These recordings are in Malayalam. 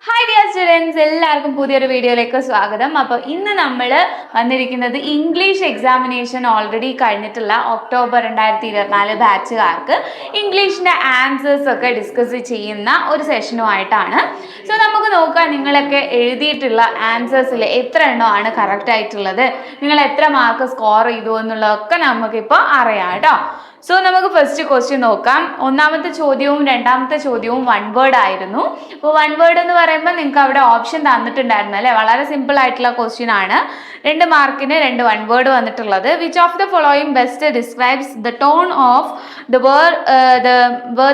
ഹായ് ഡിയർ സ്റ്റുഡൻസ്, എല്ലാവർക്കും പുതിയൊരു വീഡിയോയിലേക്ക് സ്വാഗതം. അപ്പോൾ ഇന്ന് നമ്മൾ വന്നിരിക്കുന്നത് ഇംഗ്ലീഷ് എക്സാമിനേഷൻ ഓൾറെഡി കഴിഞ്ഞിട്ടുള്ള ഒക്ടോബർ 2024 ബാച്ചുകാർക്ക് ഇംഗ്ലീഷിൻ്റെ ആൻസേഴ്സ് ഒക്കെ ഡിസ്കസ് ചെയ്യുന്ന ഒരു സെഷനുമായിട്ടാണ്. സോ നമുക്ക് നോക്കാം നിങ്ങളൊക്കെ എഴുതിയിട്ടുള്ള ആൻസേഴ്സിൽ എത്ര എണ്ണമാണ് കറക്റ്റ് ആയിട്ടുള്ളത്, നിങ്ങൾ എത്ര മാർക്ക് സ്കോർ ചെയ്തു എന്നുള്ളതൊക്കെ നമുക്കിപ്പോൾ അറിയാം കേട്ടോ. സോ നമുക്ക് ഫസ്റ്റ് ക്വസ്റ്റ്യൻ നോക്കാം. ഒന്നാമത്തെ ചോദ്യവും രണ്ടാമത്തെ ചോദ്യവും വൺ വേർഡ് ആയിരുന്നു. അപ്പോൾ വൺ വേർഡ് എന്ന് പറയുമ്പോൾ നിങ്ങൾക്ക് അവിടെ ഓപ്ഷൻ തന്നിട്ടുണ്ടായിരുന്നു അല്ലേ. വളരെ സിമ്പിൾ ആയിട്ടുള്ള ക്വസ്റ്റ്യൻ ആണ്. 2 മാർക്കിന് 2 വൺ വേർഡ് വന്നിട്ടുള്ളത്. Which of the following best describes the tone of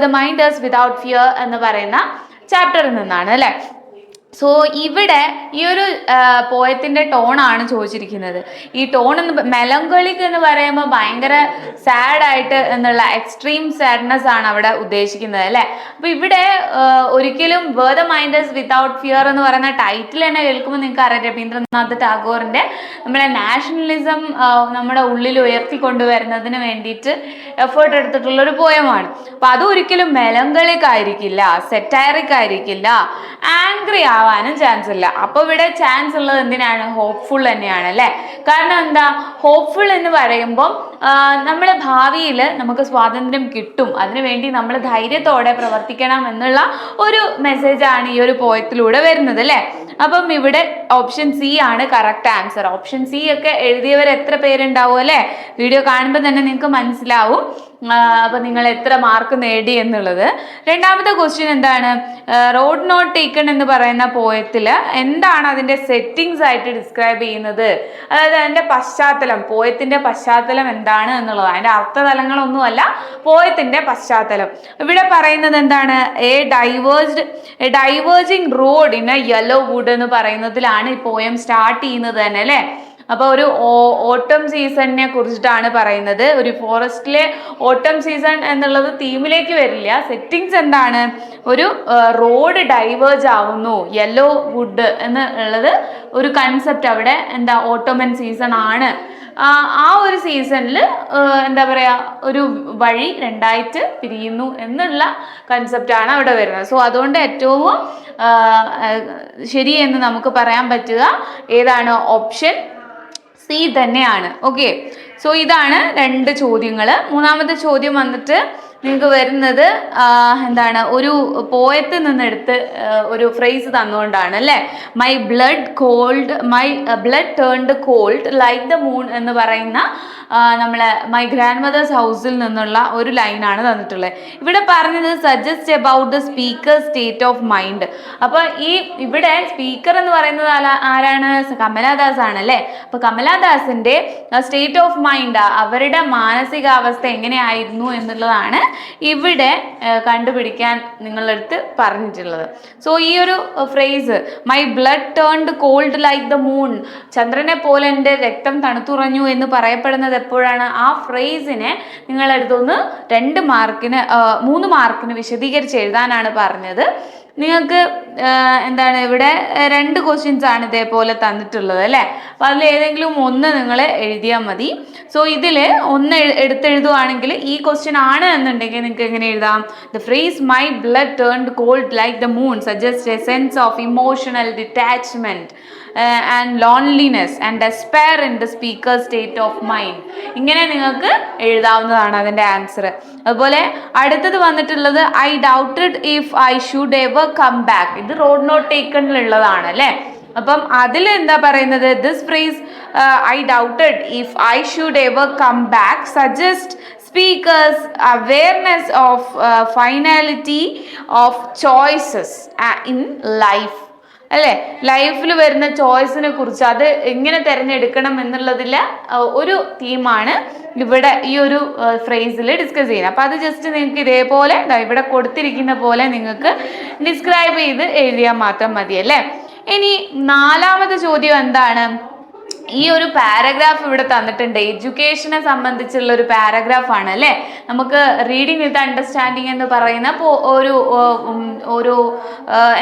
the mind is without fear എന്ന് പറയുന്ന ചാപ്റ്ററിൽ നിന്നാണ് അല്ലേ. സോ ഇവിടെ ഈ ഒരു പോയത്തിൻ്റെ ടോണാണ് ചോദിച്ചിരിക്കുന്നത്. ഈ ടോൺ എന്ന് മെലങ്കോളിക് എന്ന് പറയുമ്പോൾ ഭയങ്കര സാഡായിട്ട് എന്നുള്ള എക്സ്ട്രീം സാഡ്നെസ് ആണ് അവിടെ ഉദ്ദേശിക്കുന്നത് അല്ലേ. അപ്പോൾ ഇവിടെ ഒരിക്കലും where the mind is without fear എന്ന് പറയുന്ന ടൈറ്റിൽ തന്നെ കേൾക്കുമ്പോൾ നിങ്ങൾക്ക് അറിയാം രവീന്ദ്രനാഥ് ടാഗോറിൻ്റെ നമ്മളെ നാഷണലിസം നമ്മുടെ ഉള്ളിൽ ഉയർത്തിക്കൊണ്ടുവരുന്നതിന് വേണ്ടിയിട്ട് എഫേർട്ട് എടുത്തിട്ടുള്ളൊരു പോയമാണ്. അപ്പോൾ അത് ഒരിക്കലും മെലങ്കോളിക് ആയിരിക്കില്ല, സെറ്റൈറിക് ആയിരിക്കില്ല, ആംഗ്രി ആവാനും ചാൻസ് ഇല്ല. അപ്പോൾ ഇവിടെ ചാൻസ് ഉള്ളത് എന്തിനാണ്? ഹോപ്പ്ഫുൾ തന്നെയാണ് അല്ലേ. കാരണം എന്താ, ഹോപ്പ്ഫുൾ എന്ന് പറയുമ്പോൾ നമ്മുടെ ഭാവിയിൽ നമുക്ക് സ്വാതന്ത്ര്യം കിട്ടും, അതിനുവേണ്ടി നമ്മൾ ധൈര്യത്തോടെ പ്രവർത്തിക്കണം എന്നുള്ള ഒരു മെസ്സേജാണ് ഈ ഒരു പോയത്തിലൂടെ വരുന്നത് അല്ലേ. അപ്പം ഇവിടെ ഓപ്ഷൻ സി ആണ് കറക്റ്റ് ആൻസർ. ഓപ്ഷൻ സി ഒക്കെ എഴുതിയവർ എത്ര പേരുണ്ടാവും അല്ലേ. വീഡിയോ കാണുമ്പോൾ തന്നെ നിങ്ങൾക്ക് മനസ്സിലാവും അപ്പം നിങ്ങൾ എത്ര മാർക്ക് നേടി എന്നുള്ളത്. രണ്ടാമത്തെ ക്വസ്റ്റ്യൻ എന്താണ്? റോഡ് നോട്ട് ടേക്കൺ എന്ന് പറയുന്ന പോയത്തിൽ എന്താണ് അതിൻ്റെ സെറ്റിങ്സ് ആയിട്ട് ഡിസ്ക്രൈബ് ചെയ്യുന്നത്, അതായത് അതിൻ്റെ പശ്ചാത്തലം, പോയത്തിൻ്റെ പശ്ചാത്തലം എന്താണ് എന്നുള്ളത്. അതിൻ്റെ അർത്ഥതലങ്ങളൊന്നുമല്ല, പോയത്തിൻ്റെ പശ്ചാത്തലം. ഇവിടെ പറയുന്നത് എന്താണ്? Diverging road in A yellow would എന്ന് പറയുന്നതിലാണ് ഈ പോയം സ്റ്റാർട്ട് ചെയ്യുന്നത് തന്നെ അല്ലേ. അപ്പോൾ ഒരു ഓട്ടം സീസണിനെ കുറിച്ചിട്ടാണ് പറയുന്നത്. ഒരു ഫോറസ്റ്റിലെ ഓട്ടം സീസൺ എന്നുള്ളത് തീമിലേക്ക് വരില്ല. സെറ്റിങ്സ് എന്താണ്? ഒരു റോഡ് ഡൈവേർജ് ആവുന്നു, യെല്ലോ വുഡ് എന്നുള്ളത് ഒരു കൺസെപ്റ്റ് അവിടെ എന്താ, ഓട്ടോമൻ സീസൺ ആണ്. ആ ഒരു സീസണിൽ എന്താ പറയുക, ഒരു വഴി രണ്ടായിട്ട് പിരിയുന്നു എന്നുള്ള കൺസെപ്റ്റാണ് അവിടെ വരുന്നത്. സോ അതുകൊണ്ട് ഏറ്റവും ശരിയെന്ന് നമുക്ക് പറയാൻ പറ്റുക ഏതാണ്? ഓപ്ഷൻ സി തന്നെയാണ്. ഓക്കെ, സോ ഇതാണ് 2 ചോദ്യങ്ങൾ. മൂന്നാമത്തെ ചോദ്യം വന്നിട്ട് നിങ്ങൾക്ക് വരുന്നത് എന്താണ്, ഒരു പോയത്തിൽ നിന്നെടുത്ത് ഒരു ഫ്രേസ് തന്നുകൊണ്ടാണ് അല്ലേ. My blood turned cold like the moon എന്ന് പറയുന്ന നമ്മളെ മൈ ഗ്രാൻഡ് മദേഴ്സ് ഹൗസിൽ നിന്നുള്ള ഒരു ലൈനാണ് തന്നിട്ടുള്ളത്. ഇവിടെ പറഞ്ഞത് suggest about the speaker state of mind. അപ്പോൾ ഇവിടെ സ്പീക്കർ എന്ന് പറയുന്നത് ആരാണ്? കമലാദാസ് ആണ് അല്ലേ. അപ്പോൾ കമലാദാസിൻ്റെ സ്റ്റേറ്റ് ഓഫ് മൈൻഡ്, അവരുടെ മാനസികാവസ്ഥ എങ്ങനെയായിരുന്നു എന്നുള്ളതാണ് ഇവിടെ കണ്ടുപിടിക്കാൻ നിങ്ങളടുത്ത് പറഞ്ഞിട്ടുള്ളത്. സോ ഈ ഒരു phrase my blood turned cold like the moon, ചന്ദ്രനെ പോലെ എൻ്റെ രക്തം തണുത്തുറഞ്ഞു എന്ന് പറയപ്പെടുന്നത് എപ്പോഴാണ്? ആ ഫ്രേസിനെ നിങ്ങളടുത്തൊന്ന് 3 മാർക്കിന് വിശദീകരിച്ച് എഴുതാനാണ് പറഞ്ഞത്. നിങ്ങൾക്ക് എന്താണ് ഇവിടെ 2 ക്വസ്റ്റ്യൻസ് ആണ് ഇതേപോലെ തന്നിട്ടുള്ളത് അല്ലേ. അപ്പോൾ അതിൽ ഏതെങ്കിലും ഒന്ന് നിങ്ങൾ എഴുതിയാൽ മതി. സോ ഇതിൽ ഒന്ന് എടുത്തെഴുതുവാണെങ്കിൽ ഈ ക്വസ്റ്റ്യൻ ആണ് എന്നുണ്ടെങ്കിൽ നിങ്ങൾക്ക് എങ്ങനെ എഴുതാം? The phrase my blood turned cold like the moon suggest a sense of emotional detachment and loneliness and despair in the speaker state of mind. ഇങ്ങനെ നിങ്ങൾക്ക് എഴുതാവുന്നതാണ് അതിൻ്റെ ആൻസർ. അതുപോലെ അടുത്തത് വന്നിട്ടുള്ളത് I doubted if I should ever come back. ഇത് റോഡ് നോട്ട് ടേക്കണിലുള്ളതാണ് അല്ലേ. അപ്പം അതിൽ എന്താ പറയുന്നത്? This phrase I doubted if I should ever come back suggest speaker's awareness of finality of choices in life അല്ലേ. ലൈഫിൽ വരുന്ന ചോയ്സിനെ കുറിച്ച്, അത് എങ്ങനെ തിരഞ്ഞെടുക്കണം എന്നുള്ളതിൽ ഒരു തീമാണ് ഇവിടെ ഈ ഒരു ഫ്രേസിൽ ഡിസ്കസ് ചെയ്യുന്നത്. അപ്പോൾ അത് ജസ്റ്റ് നിങ്ങൾക്ക് ഇതേപോലെ ഇവിടെ കൊടുത്തിരിക്കുന്ന പോലെ നിങ്ങൾക്ക് ഡിസ്ക്രൈബ് ചെയ്ത് എഴുതിയാൽ മാത്രം മതി അല്ലേ. ഇനി 4ാമത്തെ ചോദ്യം എന്താണ്? ഈ ഒരു പാരഗ്രാഫ് ഇവിടെ തന്നിട്ടുണ്ട്. എഡ്യൂക്കേഷനെ സംബന്ധിച്ചുള്ള ഒരു പാരഗ്രാഫാണ് അല്ലേ. നമുക്ക് റീഡിങ് വിത്ത് അണ്ടർസ്റ്റാൻഡിങ് എന്ന് പറയുന്ന ഒരു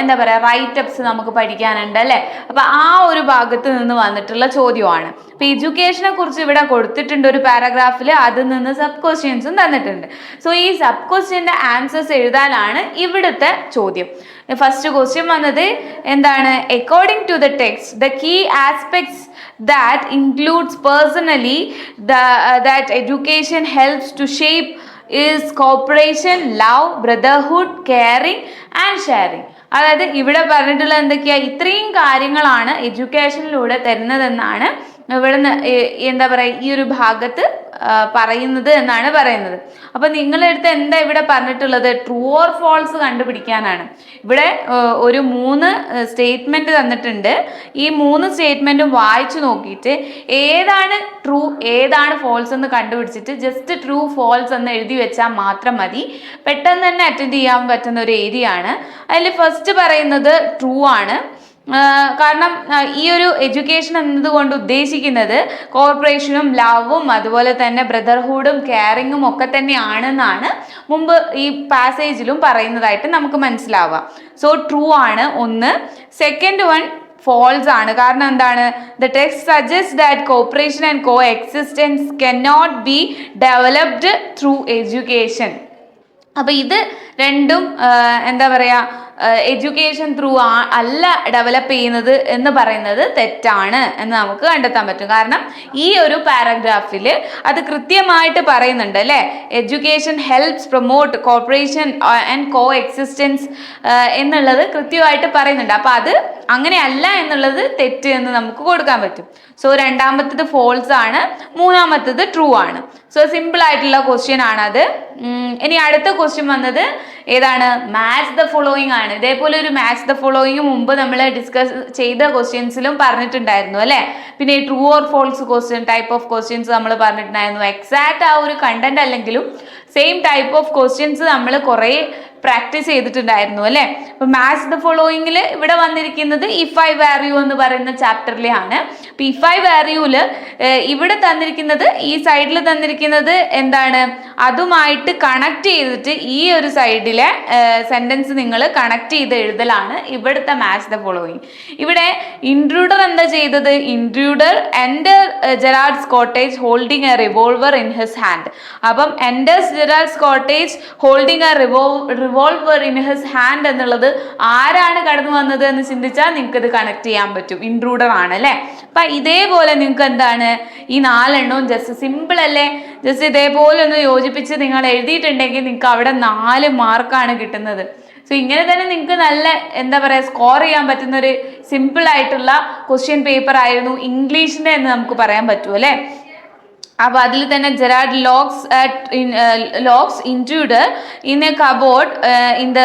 എന്താ പറയുക റൈറ്റപ്സ് നമുക്ക് പഠിക്കാനുണ്ട് അല്ലേ. അപ്പം ആ ഒരു ഭാഗത്ത് നിന്ന് വന്നിട്ടുള്ള ചോദ്യമാണ്. അപ്പം എഡ്യൂക്കേഷനെ കുറിച്ച് ഇവിടെ കൊടുത്തിട്ടുണ്ട് ഒരു പാരഗ്രാഫിൽ, അതിൽ നിന്ന് സബ് ക്വസ്റ്റ്യൻസും തന്നിട്ടുണ്ട്. സോ ഈ സബ് ക്വസ്റ്റ്യൻ്റെ ആൻസേഴ്സ് എഴുതാനാണ് ഇവിടുത്തെ ചോദ്യം. ഫസ്റ്റ് ക്വസ്റ്റ്യൻ വന്നത് എന്താണ്? According to the text the key aspects that includes personally that education helps to shape is cooperation, love, brotherhood, caring and sharing. അതായത് ഇവിടെ പറഞ്ഞിട്ടുള്ള എന്തൊക്കെയാ? ഇത്രയും കാര്യങ്ങളാണ് എഡ്യൂക്കേഷനിലൂടെ തരുന്നതെന്നാണ് ഇവിടുന്ന് എന്താ പറയുക ഈ ഒരു ഭാഗത്ത് പറയുന്നത് എന്നാണ് പറയുന്നത്. അപ്പം നിങ്ങളെടുത്ത് എന്താ ഇവിടെ പറഞ്ഞിട്ടുള്ളത്? ട്രൂ ഓർ ഫോൾസ് കണ്ടുപിടിക്കാനാണ്. ഇവിടെ ഒരു 3 സ്റ്റേറ്റ്മെന്റ് തന്നിട്ടുണ്ട്. ഈ 3 സ്റ്റേറ്റ്മെന്റും വായിച്ചു നോക്കിയിട്ട് ഏതാണ് ട്രൂ ഏതാണ് ഫോൾസ് എന്ന് കണ്ടുപിടിച്ചിട്ട് ജസ്റ്റ് ട്രൂ ഫോൾസ് എന്ന് എഴുതി വെച്ചാൽ മാത്രം മതി. പെട്ടെന്ന് തന്നെ അറ്റൻഡ് ചെയ്യാൻ പറ്റുന്ന ഒരു ഏരിയ ആണ്. അതിൽ ഫസ്റ്റ് പറയുന്നത് ട്രൂ ആണ്. കാരണം ഈ ഒരു എഡ്യൂക്കേഷൻ എന്നതുകൊണ്ട് ഉദ്ദേശിക്കുന്നത് കോർപ്പറേഷനും ലവും അതുപോലെ തന്നെ ബ്രദർഹുഡും കെയറിങ്ങും ഒക്കെ തന്നെയാണെന്നാണ് മുമ്പ് ഈ പാസേജിലും പറയുന്നതായിട്ട് നമുക്ക് മനസ്സിലാവാം. സോ ട്രൂ ആണ് ഒന്ന്. സെക്കൻഡ് വൺ ഫോൾസ് ആണ്. കാരണം എന്താണ്? The text suggest that cooperation and coexistence can not be developed through education. അപ്പം ഇത് രണ്ടും എന്താ പറയുക എഡ്യൂക്കേഷൻ ത്രൂ അല്ല ഡെവലപ്പ് ചെയ്യുന്നത് എന്ന് പറയുന്നത് തെറ്റാണ് എന്ന് നമുക്ക് കണ്ടെത്താൻ പറ്റും. കാരണം ഈ ഒരു പാരഗ്രാഫിൽ അത് കൃത്യമായിട്ട് പറയുന്നുണ്ട് അല്ലേ. Education helps promote corporation and co existence എന്നുള്ളത് കൃത്യമായിട്ട് പറയുന്നുണ്ട്. അപ്പം അത് അങ്ങനെയല്ല എന്നുള്ളത് തെറ്റ് എന്ന് നമുക്ക് കൊടുക്കാൻ പറ്റും. സോ രണ്ടാമത്തത് ഫോൾസ് ആണ്, മൂന്നാമത്തത് ട്രൂ ആണ്. സോ സിമ്പിൾ ആയിട്ടുള്ള ക്വസ്റ്റ്യൻ ആണത്. ഇനി അടുത്ത ക്വസ്റ്റ്യൻ വന്നത് ഏതാണ്? മാച്ച് ദ ഫോളോയിങ് ആണ്. ഇതേപോലെ ഒരു മാച്ച് ദ ഫോളോയിങ് മുമ്പ് നമ്മൾ ഡിസ്കസ് ചെയ്ത ക്വസ്റ്റ്യൻസിലും പറഞ്ഞിട്ടുണ്ടായിരുന്നു അല്ലേ. പിന്നെ true or false question type of questions നമ്മൾ പറഞ്ഞിട്ടുണ്ടായിരുന്നു. എക്സാക്ട് ആ ഒരു കണ്ടന്റ് അല്ലെങ്കിലും സെയിം ടൈപ്പ് ഓഫ് ക്വസ്റ്റ്യൻസ് നമ്മൾ കുറേ പ്രാക്ടീസ് ചെയ്തിട്ടുണ്ടായിരുന്നു അല്ലേ. അപ്പൊ മാച്ച് ദ ഫോളോയിങ്ങിൽ ഇവിടെ വന്നിരിക്കുന്നത് ഇഫ് ഐ വേർ യു എന്ന് പറയുന്ന ചാപ്റ്ററിലാണ്. അപ്പൊ ഇഫ് ഐ വേർ യുല് ഇവിടെ തന്നിരിക്കുന്നത് ഈ സൈഡിൽ തന്നിരിക്കുന്നത് എന്താണ്? അതുമായിട്ട് കണക്ട് ചെയ്തിട്ട് ഈ ഒരു സൈഡിലെ സെന്റൻസ് നിങ്ങൾ കണക്ട് ചെയ്ത് എഴുതലാണ് ഇവിടുത്തെ മാച്ച് ദ ഫോളോയിങ്. ഇവിടെ ഇൻട്രൂഡർ എന്താ ചെയ്തത്? Intruder enter Gerard's cottage holding a revolver in his hand. അപ്പം enters Gerard's cottage holding a revolver in his hand എന്നുള്ളത് ആരാണ് കടന്നു വന്നത് എന്ന് ചിന്തിച്ചാൽ നിങ്ങൾക്ക് ഇത് കണക്ട് ചെയ്യാൻ പറ്റും. ഇൻട്രൂഡർ ആണ് അല്ലേ. അപ്പം ഇതേപോലെ നിങ്ങൾക്ക് എന്താണ് ഈ 4 എണ്ണവും ജസ്റ്റ് സിമ്പിൾ അല്ലേ. ജസ്റ്റ് ഇതേപോലെ ഒന്ന് യോജിപ്പിച്ച് നിങ്ങൾ എഴുതിയിട്ടുണ്ടെങ്കിൽ നിങ്ങൾക്ക് അവിടെ 4 മാർക്കാണ് കിട്ടുന്നത്. സോ ഇങ്ങനെ തന്നെ നിങ്ങൾക്ക് നല്ല എന്താ പറയുക സ്കോർ ചെയ്യാൻ പറ്റുന്ന ഒരു സിമ്പിൾ ആയിട്ടുള്ള ക്വസ്റ്റ്യൻ പേപ്പർ ആയിരുന്നു ഇംഗ്ലീഷിൻ്റെ എന്ന് നമുക്ക് പറയാൻ പറ്റും അല്ലേ. അപ്പോൾ അതിൽ തന്നെ Gerard locks intruder in a cupboard in the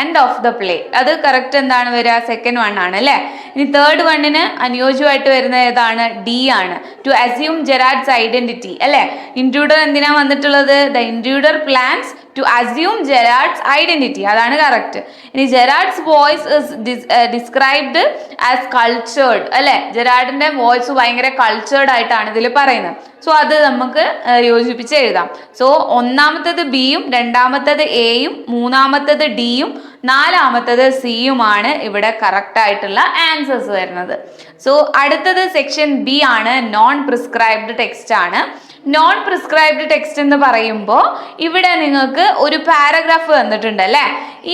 end of the play. അത് കറക്റ്റ് എന്താണ് വരിക? സെക്കൻഡ് വൺ ആണ് അല്ലേ. ഇനി തേർഡ് വണ്ണിന് അനുയോജ്യമായിട്ട് വരുന്ന ഏതാണ്? ഡി ആണ്. ടു അസ്യൂം ജെറാർഡ്സ് ഐഡന്റിറ്റി അല്ലേ. ഇൻട്രൂഡർ എന്തിനാ വന്നിട്ടുള്ളത്? The intruder plans to assume Gerard's identity. അതാണ് കറക്റ്റ്. ഇനി Gerard's voice is described as cultured അല്ലേ. ജെറാർഡിന്റെ വോയിസ് ഭയങ്കര കൾച്ചേർഡ് ആയിട്ടാണ് ഇതിൽ പറയുന്നത്. സോ അത് നമുക്ക് യോജിപ്പിച്ച് എഴുതാം. സോ ഒന്നാമത്തത് ബിയും രണ്ടാമത്തത് എയും മൂന്നാമത്തത് ഡിയും നാലാമത്തത് സിയുമാണ് ഇവിടെ കറക്റ്റ് ആയിട്ടുള്ള ആൻസേഴ്സ് വരുന്നത്. സോ അടുത്തത് സെക്ഷൻ ബി ആണ്. നോൺ പ്രിസ്ക്രൈബ്ഡ് ടെക്സ്റ്റ് ആണ്. നോൺ പ്രിസ്ക്രൈബ്ഡ് ടെക്സ്റ്റ് എന്ന് പറയുമ്പോൾ ഇവിടെ നിങ്ങൾക്ക് ഒരു പാരഗ്രാഫ് തന്നിട്ടുണ്ട് അല്ലേ.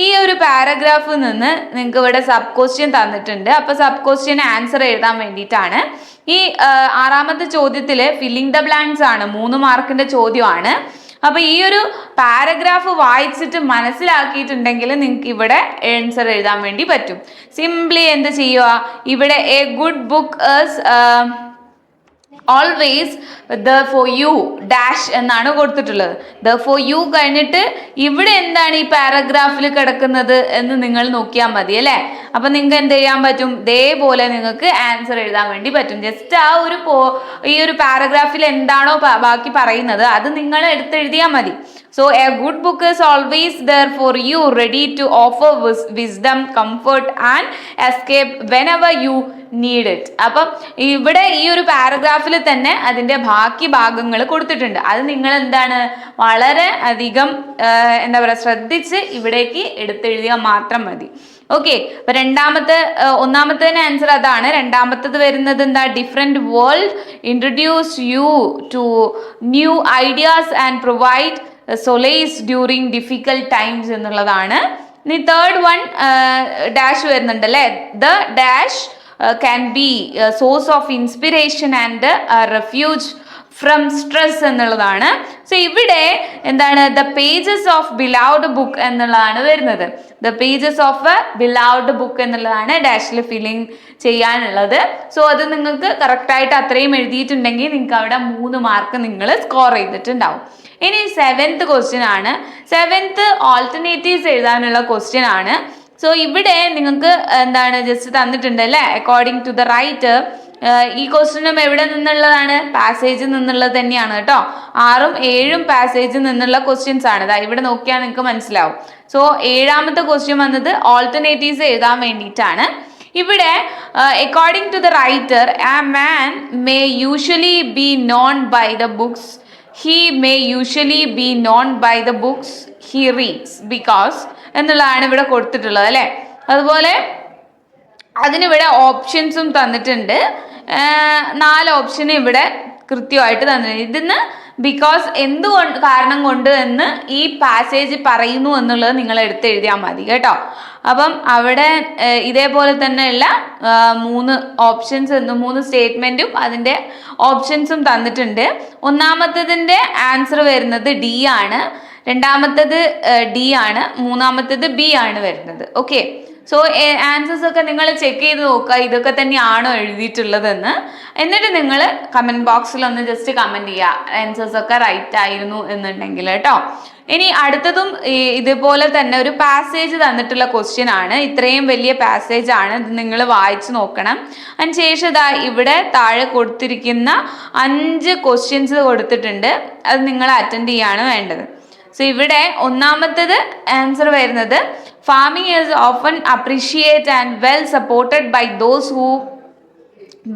ഈ ഒരു പാരഗ്രാഫിൽ നിന്ന് നിങ്ങൾക്ക് ഇവിടെ സബ് ക്വസ്റ്റ്യൻ തന്നിട്ടുണ്ട്. അപ്പോൾ സബ് ക്വസ്റ്റ്യൻ ആൻസർ എഴുതാൻ വേണ്ടിയിട്ടാണ്. ഈ 6ാമത്തെ ചോദ്യത്തിൽ ഫില്ലിംഗ് ദ ബ്ലാങ്ക്സ് ആണ്. 3 മാർക്കിന്റെ ചോദ്യമാണ്. അപ്പൊ ഈ ഒരു പാരഗ്രാഫ് വായിച്ചിട്ട് മനസ്സിലാക്കിയിട്ടുണ്ടെങ്കിൽ നിങ്ങൾക്ക് ഇവിടെ ആൻസർ എഴുതാൻ വേണ്ടി പറ്റും. സിംപ്ലി എന്ത് ചെയ്യുക? ഇവിടെ A good book is always the for you dash എന്നാണ് കൊടുത്തിട്ടുള്ളത്. ദ ഫോർ യു കഴിഞ്ഞിട്ട് ഇവിടെ എന്താണ് ഈ പാരഗ്രാഫിൽ കിടക്കുന്നത് എന്ന് നിങ്ങൾ നോക്കിയാൽ മതി അല്ലേ. അപ്പൊ നിങ്ങൾക്ക് എന്ത് ചെയ്യാൻ പറ്റും? ഇതേപോലെ നിങ്ങൾക്ക് ആൻസർ എഴുതാൻ വേണ്ടി പറ്റും. ജസ്റ്റ് ആ ഒരു ഈ ഒരു പാരഗ്രാഫിൽ എന്താണോ ബാക്കി പറയുന്നത് അത് നിങ്ങൾ എടുത്തെഴുതിയാൽ മതി. So a good book is always there for you, ready to offer wisdom, comfort and escape whenever you need it. അപ്പം ഇവിടെ ഈ ഒരു പാരഗ്രാഫിൽ തന്നെ അതിൻ്റെ ബാക്കി ഭാഗങ്ങൾ കൊടുത്തിട്ടുണ്ട്. അത് നിങ്ങൾ എന്താണ് വളരെ അധികം എന്താ പറയുക ശ്രദ്ധിച്ച് ഇവിടേക്ക് എടുത്തെഴുതിയാൽ മാത്രം മതി. ഓക്കെ, അപ്പൊ ഒന്നാമത്തേന് ആൻസർ അതാണ്. രണ്ടാമത്തത് വരുന്നത് എന്താ, different world introduce you to new ideas and provide solace during difficult times എന്നുള്ളതാണ്. ഇനി തേർഡ് വൺ ഡാഷ് വരുന്നുണ്ട് അല്ലേ, the dash can be source of inspiration and refuge from stress എന്നുള്ളതാണ്. സോ ഇവിടെ എന്താണ്, the pages of beloved book എന്നുള്ളതാണ് വരുന്നത്. The pages of a beloved book എന്നുള്ളതാണ് ഡാഷിൽ ഫില്ലിങ് ചെയ്യാനുള്ളത്. സോ അത് നിങ്ങൾക്ക് കറക്റ്റായിട്ട് അത്രയും എഴുതിയിട്ടുണ്ടെങ്കിൽ നിങ്ങൾക്ക് അവിടെ 3 മാർക്ക് നിങ്ങൾ സ്കോർ ചെയ്തിട്ടുണ്ടാവും. ഇനി 7th ക്വസ്റ്റ്യൻ ആണ്. 7th ഓൾട്ടർനേറ്റീവ്സ് എഴുതാനുള്ള ക്വസ്റ്റ്യൻ ആണ്. സോ ഇവിടെ നിങ്ങൾക്ക് എന്താണ് ജസ്റ്റ് തന്നിട്ടുണ്ട് അല്ലേ, അക്കോർഡിംഗ് ടു ദ റൈറ്റർ. ഈ ക്വസ്റ്റ്യനും എവിടെ നിന്നുള്ളതാണ്, പാസേജിൽ നിന്നുള്ളത് തന്നെയാണ് കേട്ടോ. 6ഉം 7ഉം പാസേജിൽ നിന്നുള്ള ക്വസ്റ്റ്യൻസ് ആണ്. ഇതാ ഇവിടെ നോക്കിയാൽ നിങ്ങൾക്ക് മനസ്സിലാവും. സോ 7ാമത്തെ ക്വസ്റ്റ്യൻ വന്നത് ഓൾട്ടർനേറ്റീവ്സ് എഴുതാൻ വേണ്ടിയിട്ടാണ്. ഇവിടെ according to the writer, a man may usually be known by the books he may usually be known by the books he reads because എന്നുള്ളതാണ് ഇവിടെ കൊടുത്തിട്ടുള്ളത് അല്ലേ. അതുപോലെ അതിനിവിടെ ഓപ്ഷൻസും തന്നിട്ടുണ്ട്. 4 ഓപ്ഷൻ ഇവിടെ കൃത്യമായിട്ട് തന്നിട്ടുണ്ട്. ഇതിന്ന് ബിക്കോസ് എന്തുകൊണ്ട് കാരണം കൊണ്ട് എന്ന് ഈ പാസേജ് പറയുന്നു എന്നുള്ളത് നിങ്ങൾ എടുത്തെഴുതിയാൽ മതി കേട്ടോ. അപ്പം അവിടെ ഇതേപോലെ തന്നെയുള്ള 3 ഓപ്ഷൻസ് 3 സ്റ്റേറ്റ്മെൻറ്റും അതിൻ്റെ ഓപ്ഷൻസും തന്നിട്ടുണ്ട്. ഒന്നാമത്തതിൻ്റെ ആൻസർ വരുന്നത് ഡി ആണ്, രണ്ടാമത്തത് ഡി ആണ്, മൂന്നാമത്തത് ബി ആണ് വരുന്നത്. ഓക്കെ, സോ ആൻസേഴ്സ് ഒക്കെ നിങ്ങൾ ചെക്ക് ചെയ്ത് നോക്കുക ഇതൊക്കെ തന്നെയാണോ എഴുതിയിട്ടുള്ളതെന്ന്. എന്നിട്ട് നിങ്ങൾ കമൻറ്റ് ബോക്സിൽ ഒന്ന് ജസ്റ്റ് കമൻറ്റ് ചെയ്യുക ആൻസേഴ്സ് ഒക്കെ റൈറ്റ് ആയിരുന്നു എന്നുണ്ടെങ്കിൽ കേട്ടോ. ഇനി അടുത്തതും ഇതുപോലെ തന്നെ ഒരു പാസേജ് തന്നിട്ടുള്ള ക്വസ്റ്റ്യൻ ആണ്. ഇത്രയും വലിയ പാസേജ് ആണ്, ഇത് നിങ്ങൾ വായിച്ചു നോക്കണം. അതിനുശേഷം ഇതാ ഇവിടെ താഴെ കൊടുത്തിരിക്കുന്ന 5 ക്വസ്റ്റ്യൻസ് കൊടുത്തിട്ടുണ്ട്, അത് നിങ്ങൾ അറ്റൻഡ് ചെയ്യാണ് വേണ്ടത്. സോ ഇവിടെ ഒന്നാമത്തേത് ആൻസർ വരുന്നത് farming is often appreciate and well supported by those who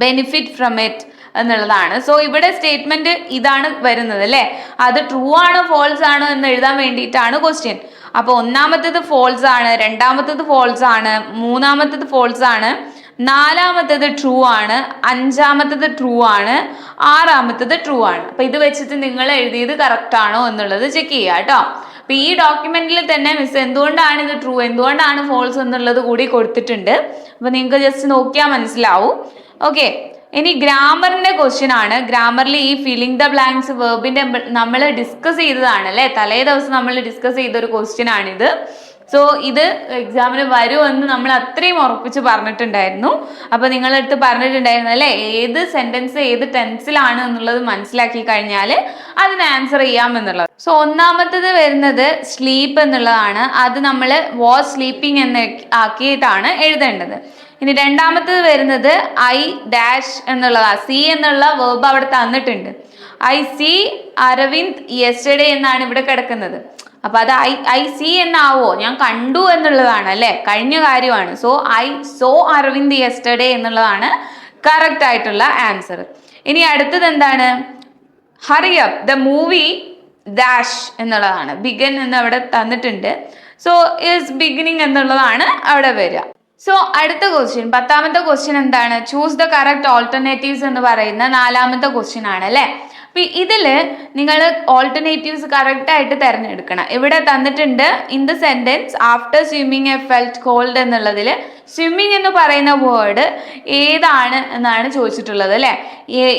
benefit from it എന്നുള്ളതാണ്. സോ ഇവിടെ സ്റ്റേറ്റ്മെന്റ് ഇതാണ് വരുന്നത് അല്ലേ. അത് ട്രൂ ആണോ ഫോൾസ് ആണോ എന്ന് എഴുതാൻ വേണ്ടിയിട്ടാണ് ക്വസ്റ്റ്യൻ. അപ്പോൾ ഒന്നാമത്തേത് ഫോൾസ് ആണ്, രണ്ടാമത്തേത് ഫോൾസ് ആണ്, മൂന്നാമത്തേത് ഫോൾസ് ആണ്, 4ാമത്തേത് ട്രൂ ആണ്, 5ാമത്തേത് ട്രൂ ആണ്, 6ാമത്തേത് ട്രൂ ആണ്. അപ്പൊ ഇത് വെച്ചിട്ട് നിങ്ങൾ എഴുതിയത് കറക്റ്റ് ആണോ എന്നുള്ളത് ചെക്ക് ചെയ്യുക കേട്ടോ. അപ്പൊ ഈ ഡോക്യുമെന്റിൽ തന്നെ മിസ് എന്തുകൊണ്ടാണ് ഇത് ട്രൂ എന്തുകൊണ്ടാണ് ഫോൾസ് എന്നുള്ളത് കൂടി കൊടുത്തിട്ടുണ്ട്. അപ്പൊ നിങ്ങൾക്ക് ജസ്റ്റ് നോക്കിയാൽ മനസ്സിലാവും. ഓക്കെ, ഇനി ഗ്രാമറിന്റെ ക്വസ്റ്റ്യൻ ആണ്. ഗ്രാമറിൽ ഈ ഫില്ലിംഗ് ദ ബ്ലാങ്ക്സ് വേർബിന്റെ നമ്മൾ ഡിസ്കസ് ചെയ്തതാണ് അല്ലേ, തലേ ദിവസം നമ്മൾ ഡിസ്കസ് ചെയ്തൊരു ക്വസ്റ്റ്യൻ ആണിത്. സോ ഇത് എക്സാമിന് വരുമെന്ന് നമ്മൾ അത്രയും ഉറപ്പിച്ച് പറഞ്ഞിട്ടുണ്ടായിരുന്നു. അപ്പോൾ നിങ്ങളടുത്ത് പറഞ്ഞിട്ടുണ്ടായിരുന്നു അല്ലേ, ഏത് സെന്റൻസ് ഏത് ടെൻസിലാണ് എന്നുള്ളത് മനസ്സിലാക്കി കഴിഞ്ഞാൽ അതിന് ആൻസർ ചെയ്യാമെന്നുള്ളത്. സോ ഒന്നാമത്തേത് വരുന്നത് സ്ലീപ്പ് എന്നുള്ളതാണ്. അത് നമ്മൾ വാസ് സ്ലീപ്പിംഗ് എന്ന് ആക്കിയിട്ടാണ് എഴുതേണ്ടത്. ഇനി രണ്ടാമത്തേത് വരുന്നത് ഐ ഡാഷ് എന്നുള്ളതാണ്. സി എന്നുള്ള വേർബ് അവിടെ തന്നിട്ടുണ്ട്. ഐ സി അരവിന്ദ് യെസ്റ്റർഡേ എന്നാണ് ഇവിടെ കിടക്കുന്നത്. അപ്പൊ അത് ഐ സി എന്നാവോ, ഞാൻ കണ്ടു എന്നുള്ളതാണ് അല്ലെ, കഴിഞ്ഞ കാര്യമാണ്. So I saw Arvind yesterday എന്നുള്ളതാണ് കറക്റ്റ് ആയിട്ടുള്ള ആൻസർ. ഇനി അടുത്തത് എന്താണ്, hurry up the movie dash എന്നുള്ളതാണ്. ബിഗൻ എന്ന് അവിടെ തന്നിട്ടുണ്ട്. സോ ഇസ് ബിഗിനിങ് എന്നുള്ളതാണ് അവിടെ വരിക. സോ അടുത്ത ക്വസ്റ്റ്യൻ 10ാമത്തെ ക്വസ്റ്റ്യൻ എന്താണ്, ചൂസ് ദ കറക്റ്റ് ഓൾട്ടർനേറ്റീവ്സ് എന്ന് പറയുന്ന 4ാമത്തെ ക്വസ്റ്റ്യൻ ആണ് അല്ലേ. അപ്പം ഇതിൽ നിങ്ങൾ ഓൾട്ടർനേറ്റീവ്സ് കറക്റ്റായിട്ട് തിരഞ്ഞെടുക്കണം. ഇവിടെ തന്നിട്ടുണ്ട് in the sentence after swimming a felt cold എന്നുള്ളതിൽ സ്വിമ്മിങ് എന്ന് പറയുന്ന വേർഡ് ഏതാണ് എന്നാണ് ചോദിച്ചിട്ടുള്ളത് അല്ലേ.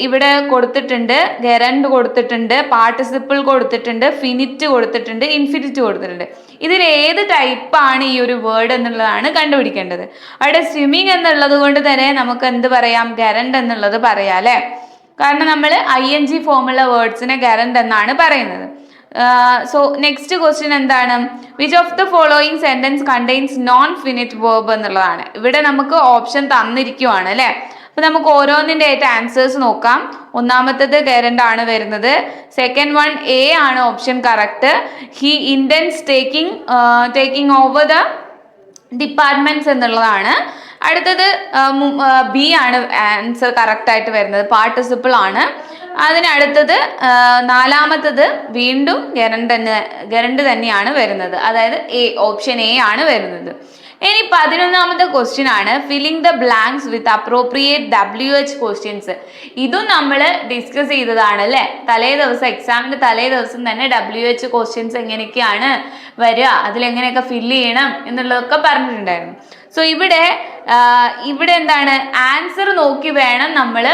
ഇവിടെ കൊടുത്തിട്ടുണ്ട് ഗെറൻഡ് കൊടുത്തിട്ടുണ്ട്, പാർട്ടിസിപ്പിൾ കൊടുത്തിട്ടുണ്ട്, ഫിനിറ്റ് കൊടുത്തിട്ടുണ്ട്, ഇൻഫിനിറ്റ് കൊടുത്തിട്ടുണ്ട്. ഇതിൽ ഏത് ടൈപ്പാണ് ഈ ഒരു വേർഡ് എന്നുള്ളതാണ് കണ്ടുപിടിക്കേണ്ടത്. അവിടെ സ്വിമ്മിങ് എന്നുള്ളത് കൊണ്ട് തന്നെ നമുക്ക് എന്ത് പറയാം, ഗെറൻഡ് എന്നുള്ളത് പറയാം അല്ലേ. കാരണം നമ്മൾ ING ഫോമുള്ള വേർഡ്സിനെ ഗെറൻഡ് എന്നാണ് പറയുന്നത്. സോ നെക്സ്റ്റ് ക്വസ്റ്റ്യൻ എന്താണ്, which of the following sentence contains non finite verb എന്നുള്ളതാണ്. ഇവിടെ നമുക്ക് ഓപ്ഷൻ തന്നിരിക്കുവാണ് അല്ലേ. അപ്പൊ നമുക്ക് ഓരോന്നിൻ്റെ ആയിട്ട് ആൻസേഴ്സ് നോക്കാം. ഒന്നാമത്തേത് ഗെറൻഡ് ആണ് വരുന്നത്. സെക്കൻഡ് വൺ എ ആണ് option correct. He intense taking over the departments എന്നുള്ളതാണ്. അടുത്തത് ബി ആണ് ആൻസർ കറക്റ്റ് ആയിട്ട് വരുന്നത്, പാർട്ടിസിപ്പിൾ ആണ്. അതിനടുത്തത് നാലാമത്തത് വീണ്ടും ഗരണ്ട് തന്നെയാണ് വരുന്നത്, അതായത് ഓപ്ഷൻ എ ആണ് വരുന്നത്. ഇനി 11ാമത്തെ ക്വസ്റ്റ്യൻ ആണ് filling the blanks with appropriate WH questions. ഇതും നമ്മൾ ഡിസ്കസ് ചെയ്തതാണ് അല്ലെ, എക്സാമിന്റെ തലേ ദിവസം തന്നെ WH ക്വസ്റ്റ്യൻസ് എങ്ങനെയൊക്കെയാണ് വരിക, അതിലെങ്ങനെയൊക്കെ ഫില്ല് ചെയ്യണം എന്നുള്ളതൊക്കെ പറഞ്ഞിട്ടുണ്ടായിരുന്നു. സോ ഇവിടെ എന്താണ്, ആൻസർ നോക്കി വേണം നമ്മൾ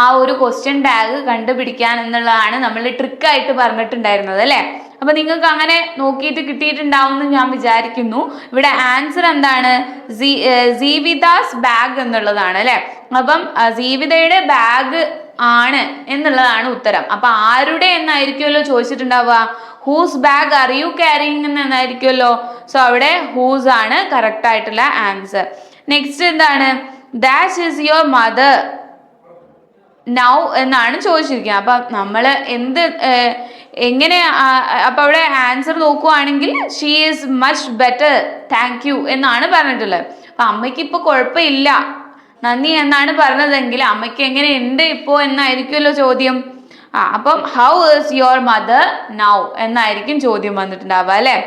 ആ ഒരു ക്വസ്റ്റ്യൻ ടാഗ് കണ്ടുപിടിക്കാൻ എന്നുള്ളതാണ് നമ്മൾ ട്രിക്കായിട്ട് പറഞ്ഞിട്ടുണ്ടായിരുന്നത് അല്ലെ. അപ്പൊ നിങ്ങൾക്ക് അങ്ങനെ നോക്കിയിട്ട് കിട്ടിയിട്ടുണ്ടാവും എന്ന് ഞാൻ വിചാരിക്കുന്നു. ഇവിടെ ആൻസർ എന്താണ്, ജീവിതാസ് ബാഗ് എന്നുള്ളതാണ് അല്ലെ. അപ്പം ജീവിതയുടെ ബാഗ് ആണ് എന്നുള്ളതാണ് ഉത്തരം. അപ്പൊ ആരുടെ എന്നായിരിക്കുമല്ലോ ചോദിച്ചിട്ടുണ്ടാവുക, whose bag are you carrying എന്നായിരിക്കുമല്ലോ. സോ അവിടെ ഹൂസ് ആണ് കറക്റ്റ് ആയിട്ടുള്ള ആൻസർ. നെക്സ്റ്റ് എന്താണ്, that is your mother now എന്നാണ് ചോദിച്ചിരിക്കുന്നത്. അപ്പൊ നമ്മൾ എങ്ങനെ അപ്പൊ അവിടെ ആൻസർ നോക്കുവാണെങ്കിൽ she is much better thank you എന്നാണ് പറഞ്ഞിട്ടുള്ളത്. അപ്പൊ അമ്മയ്ക്ക് ഇപ്പൊ കുഴപ്പമില്ല, നന്ദി എന്നാണ് പറഞ്ഞതെങ്കിൽ അമ്മയ്ക്ക് എങ്ങനെ ഉണ്ട് ഇപ്പോ എന്നായിരിക്കുമല്ലോ ചോദ്യം. അപ്പം how is your mother now എന്നായിരിക്കും ചോദ്യം വന്നിട്ടുണ്ടാവുക അല്ലെ.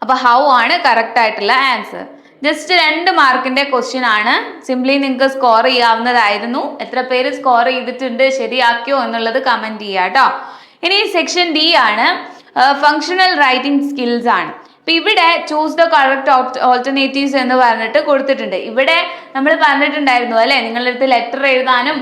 അപ്പൊ ഹൗ ആണ് കറക്റ്റ് ആയിട്ടുള്ള ആൻസർ. ജസ്റ്റ് 2 മാർക്കിന്റെ ക്വസ്റ്റ്യൻ ആണ്, സിംപ്ലി നിങ്ങൾക്ക് സ്കോർ ചെയ്യാവുന്നതായിരുന്നു. എത്ര പേര് സ്കോർ ചെയ്തിട്ടുണ്ട്, ശരിയാക്കിയോ എന്നുള്ളത് കമന്റ് ചെയ്യുക കേട്ടോ. ഇനി സെക്ഷൻ ഡി ആണ്, ഫങ്ഷണൽ റൈറ്റിംഗ് സ്കിൽസ് ആണ്. അപ്പൊ ഇവിടെ ചൂസ് ദ കറക്റ്റ് ഓൾട്ടർനേറ്റീവ്സ് എന്ന് പറഞ്ഞിട്ട് കൊടുത്തിട്ടുണ്ട്. ഇവിടെ നമ്മൾ പറഞ്ഞിട്ടുണ്ടായിരുന്നു അല്ലെ, നിങ്ങളുടെ അടുത്ത് ലെറ്റർ എഴുതാനും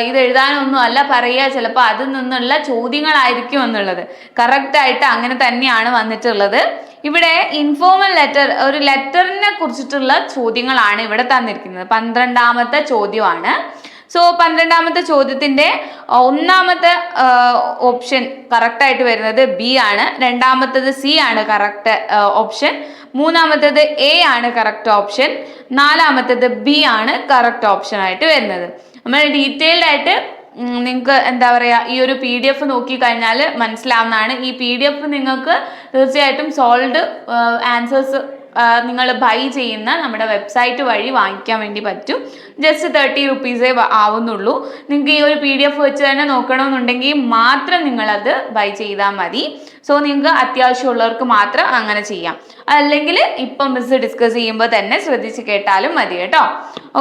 ഇത് എഴുതാനൊന്നും അല്ല പറയുക, ചിലപ്പോൾ അതിൽ നിന്നുള്ള ചോദ്യങ്ങളായിരിക്കും എന്നുള്ളത്. കറക്റ്റ് ആയിട്ട് അങ്ങനെ തന്നെയാണ് വന്നിട്ടുള്ളത്. ഇവിടെ ഇൻഫോർമൽ ലെറ്റർ, ഒരു ലെറ്ററിനെ കുറിച്ചിട്ടുള്ള ചോദ്യങ്ങളാണ് ഇവിടെ തന്നിരിക്കുന്നത്. 12ാമത്തെ ചോദ്യമാണ്. സോ 12ാമത്തെ ചോദ്യത്തിന്റെ 1ാമത്തെ ഓപ്ഷൻ കറക്റ്റ് ആയിട്ട് വരുന്നത് ബി ആണ്, 2ാമത്തത് സി ആണ് കറക്റ്റ് ഓപ്ഷൻ, 3ാമത്തത് എ ആണ് കറക്റ്റ് ഓപ്ഷൻ, 4ാമത്തത് ബി ആണ് കറക്റ്റ് ഓപ്ഷൻ ആയിട്ട് വരുന്നത്. നമ്മൾ ഡീറ്റെയിൽഡ് ആയിട്ട് നിങ്ങൾക്ക് എന്താ പറയുക, ഈ ഒരു PDF നോക്കി കഴിഞ്ഞാൽ മനസ്സിലാവുന്നതാണ്. ഈ PDF നിങ്ങൾക്ക് തീർച്ചയായിട്ടും സോൾവ്ഡ് ആൻസേഴ്സ് നിങ്ങൾ ബൈ ചെയ്യുന്ന നമ്മുടെ വെബ്സൈറ്റ് വഴി വാങ്ങിക്കാൻ വേണ്ടി പറ്റും. ജസ്റ്റ് 30 റുപ്പീസേ ആവുന്നുള്ളൂ. നിങ്ങൾക്ക് ഈ ഒരു PDF വെച്ച് തന്നെ നോക്കണമെന്നുണ്ടെങ്കിൽ മാത്രം നിങ്ങളത് ബൈ ചെയ്താൽ മതി. സോ നിങ്ങൾക്ക് അത്യാവശ്യമുള്ളവർക്ക് മാത്രം അങ്ങനെ ചെയ്യാം, അല്ലെങ്കിൽ ഇപ്പം മിസ് ഡിസ്കസ് ചെയ്യുമ്പോൾ തന്നെ ശ്രദ്ധിച്ച് കേട്ടാലും മതി കേട്ടോ.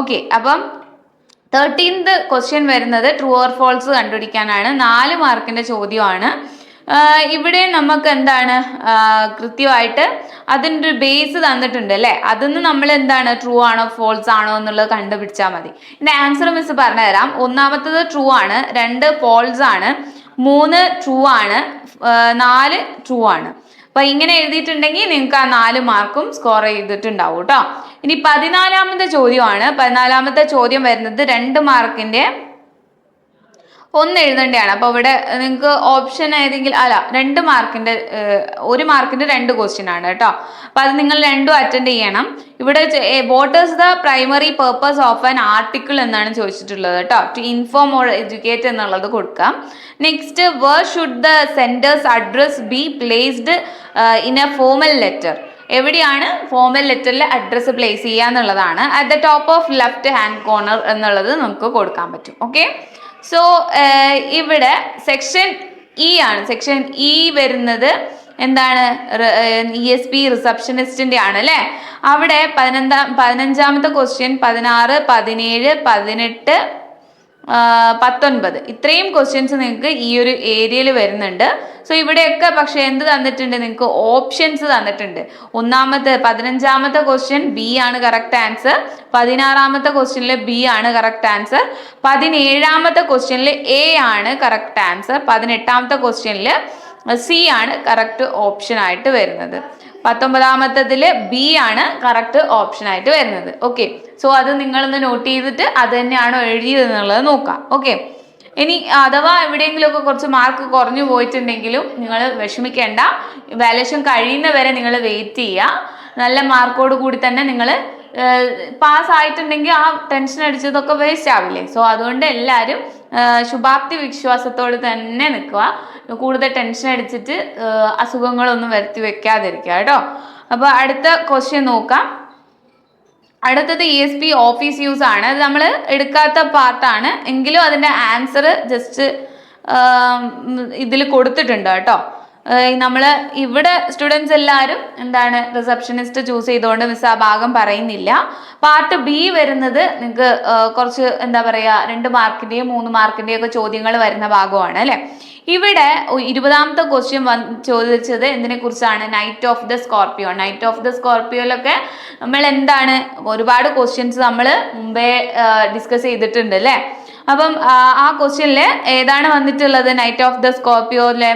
ഓക്കെ, അപ്പം 13th ക്വസ്റ്റ്യൻ വരുന്നത് ട്രൂ ഓർ ഫോൾസ് കണ്ടുപിടിക്കാനാണ്. 4 മാർക്കിന്റെ ചോദ്യമാണ്. ഇവിടെ നമുക്ക് എന്താണ് കൃത്യമായിട്ട് അതിൻ്റെ ഒരു ബേസ് തന്നിട്ടുണ്ട് അല്ലേ, അതിന്ന് നമ്മൾ എന്താണ് ട്രൂ ആണോ ഫോൾസ് ആണോ എന്നുള്ളത് കണ്ടുപിടിച്ചാൽ മതി. ഇതിന്റെ ആൻസർ മിസ് പറഞ്ഞു തരാം. 1ാമത്തത് ട്രൂ ആണ്, 2 ഫോൾസ് ആണ്, 3 ട്രൂ ആണ്, 4 ട്രൂ ആണ്. അപ്പൊ ഇങ്ങനെ എഴുതിയിട്ടുണ്ടെങ്കിൽ നിങ്ങൾക്ക് ആ 4 മാർക്കും സ്കോർ ചെയ്തിട്ടുണ്ടാവും കേട്ടോ. ഇനി 14ാമത്തെ ചോദ്യമാണ്. 14ാമത്തെ ചോദ്യം വരുന്നത് 2 മാർക്കിന്റെ 1 എഴുതേണ്ടതാണ്. അപ്പൊ ഇവിടെ നിങ്ങൾക്ക് ഓപ്ഷൻ ഏതെങ്കിലും 2 മാർക്കിന്റെ 1 മാർക്കിന്റെ 2 ക്വസ്റ്റ്യൻ ആണ് കേട്ടോ. അപ്പൊ അത് നിങ്ങൾ 2ഉം അറ്റൻഡ് ചെയ്യണം. ഇവിടെ what is the primary purpose of an article എന്നാണ് ചോദിച്ചിട്ടുള്ളത് കേട്ടോ. ടു ഇൻഫോം ഓർ എഡ്യൂക്കേറ്റ് എന്നുള്ളത് കൊടുക്കാം. Next, where should the sender's address be placed in a formal letter. എവിടെയാണ് ഫോമൽ ലെറ്ററിൽ അഡ്രസ്സ് പ്ലേസ് ചെയ്യുക എന്നുള്ളതാണ്. At the top of left hand corner എന്നുള്ളത് നമുക്ക് കൊടുക്കാൻ പറ്റും. ഓക്കെ, സോ ഇവിടെ സെക്ഷൻ ഇ ആണ്. സെക്ഷൻ ഇ വരുന്നത് എന്താണ്, ESP റിസപ്ഷനിസ്റ്റിന്റെ ആണ് അല്ലെ. അവിടെ 15ാമത്തെ ക്വസ്റ്റ്യൻ, 16, 17, 18, 19 ഇത്രയും ക്വസ്റ്റ്യൻസ് നിങ്ങൾക്ക് ഈ ഒരു ഏരിയയിൽ വരുന്നുണ്ട്. സോ ഇവിടെയൊക്കെ പക്ഷെ എന്ത് തന്നിട്ടുണ്ട്, നിങ്ങൾക്ക് ഓപ്ഷൻസ് തന്നിട്ടുണ്ട്. 15ാമത്തെ ക്വസ്റ്റ്യൻ ബി ആണ് കറക്റ്റ് ആൻസർ, 16ാമത്തെ ക്വസ്റ്റ്യനിൽ ബി ആണ് കറക്റ്റ് ആൻസർ, 17ാമത്തെ ക്വസ്റ്റ്യനിൽ എ ആണ് കറക്റ്റ് ആൻസർ, 18ാമത്തെ ക്വസ്റ്റ്യനിൽ സി ആണ് കറക്റ്റ് ഓപ്ഷൻ ആയിട്ട് വരുന്നത്, 19ാമത്തതിൽ ബി ആണ് കറക്റ്റ് ഓപ്ഷൻ ആയിട്ട് വരുന്നത്. ഓക്കെ, സോ അത് നിങ്ങളൊന്ന് നോട്ട് ചെയ്തിട്ട് അത് തന്നെയാണോ എഴുതിയത് എന്നുള്ളത് നോക്കാം. ഓക്കെ, ഇനി അഥവാ എവിടെയെങ്കിലുമൊക്കെ കുറച്ച് മാർക്ക് കുറഞ്ഞു പോയിട്ടുണ്ടെങ്കിലും നിങ്ങൾ വിഷമിക്കേണ്ട. വാല്യുവേഷൻ കഴിയുന്നവരെ നിങ്ങൾ വെയിറ്റ് ചെയ്യുക. നല്ല മാർക്കോട് കൂടി തന്നെ നിങ്ങൾ പാസ് ആയിട്ടുണ്ടെങ്കിൽ ആ ടെൻഷൻ അടിച്ചതൊക്കെ വേസ്റ്റ് ആവില്ലേ. സോ അതുകൊണ്ട് എല്ലാവരും ശുഭാപ്തി വിശ്വാസത്തോട് തന്നെ നിൽക്കുക. കൂടുതൽ ടെൻഷൻ അടിച്ചിട്ട് അസുഖങ്ങളൊന്നും വരുത്തി വെക്കാതിരിക്കുക കേട്ടോ. അപ്പോൾ അടുത്ത ക്വസ്റ്റ്യൻ നോക്കാം. അടുത്തത് ESP ഓഫീസ് യൂസ് ആണ്. അത് നമ്മൾ എടുക്കാത്ത പാർട്ടാണ്, എങ്കിലും അതിൻ്റെ ആൻസർ ജസ്റ്റ് ഇതിൽ കൊടുത്തിട്ടുണ്ട് കേട്ടോ. നമ്മൾ ഇവിടെ സ്റ്റുഡൻസ് എല്ലാവരും എന്താണ് റിസപ്ഷനിസ്റ്റ് ചൂസ് ചെയ്തുകൊണ്ട് മിസ് ആ ഭാഗം പറയുന്നില്ല. പാർട്ട് ബി വരുന്നത് നിങ്ങൾക്ക് കുറച്ച് എന്താ പറയുക 2 മാർക്കിൻ്റെയും 3 മാർക്കിൻ്റെയും ഒക്കെ ചോദ്യങ്ങൾ വരുന്ന ഭാഗമാണ് അല്ലേ. ഇവിടെ 20ാമത്തെ ക്വസ്റ്റ്യൻ ചോദിച്ചത് എന്തിനെ കുറിച്ചാണ്? Night of the scorpion. Night of the സ്കോർപ്പിയോയിലൊക്കെ നമ്മൾ എന്താണ് ഒരുപാട് ക്വസ്റ്റ്യൻസ് നമ്മൾ മുമ്പേ ഡിസ്കസ് ചെയ്തിട്ടുണ്ട് അല്ലേ. അപ്പം ആ ക്വസ്റ്റ്യനിൽ ഏതാണ് വന്നിട്ടുള്ളത്? നൈറ്റ് ഓഫ് ദ സ്കോർപ്പിയോയിലെ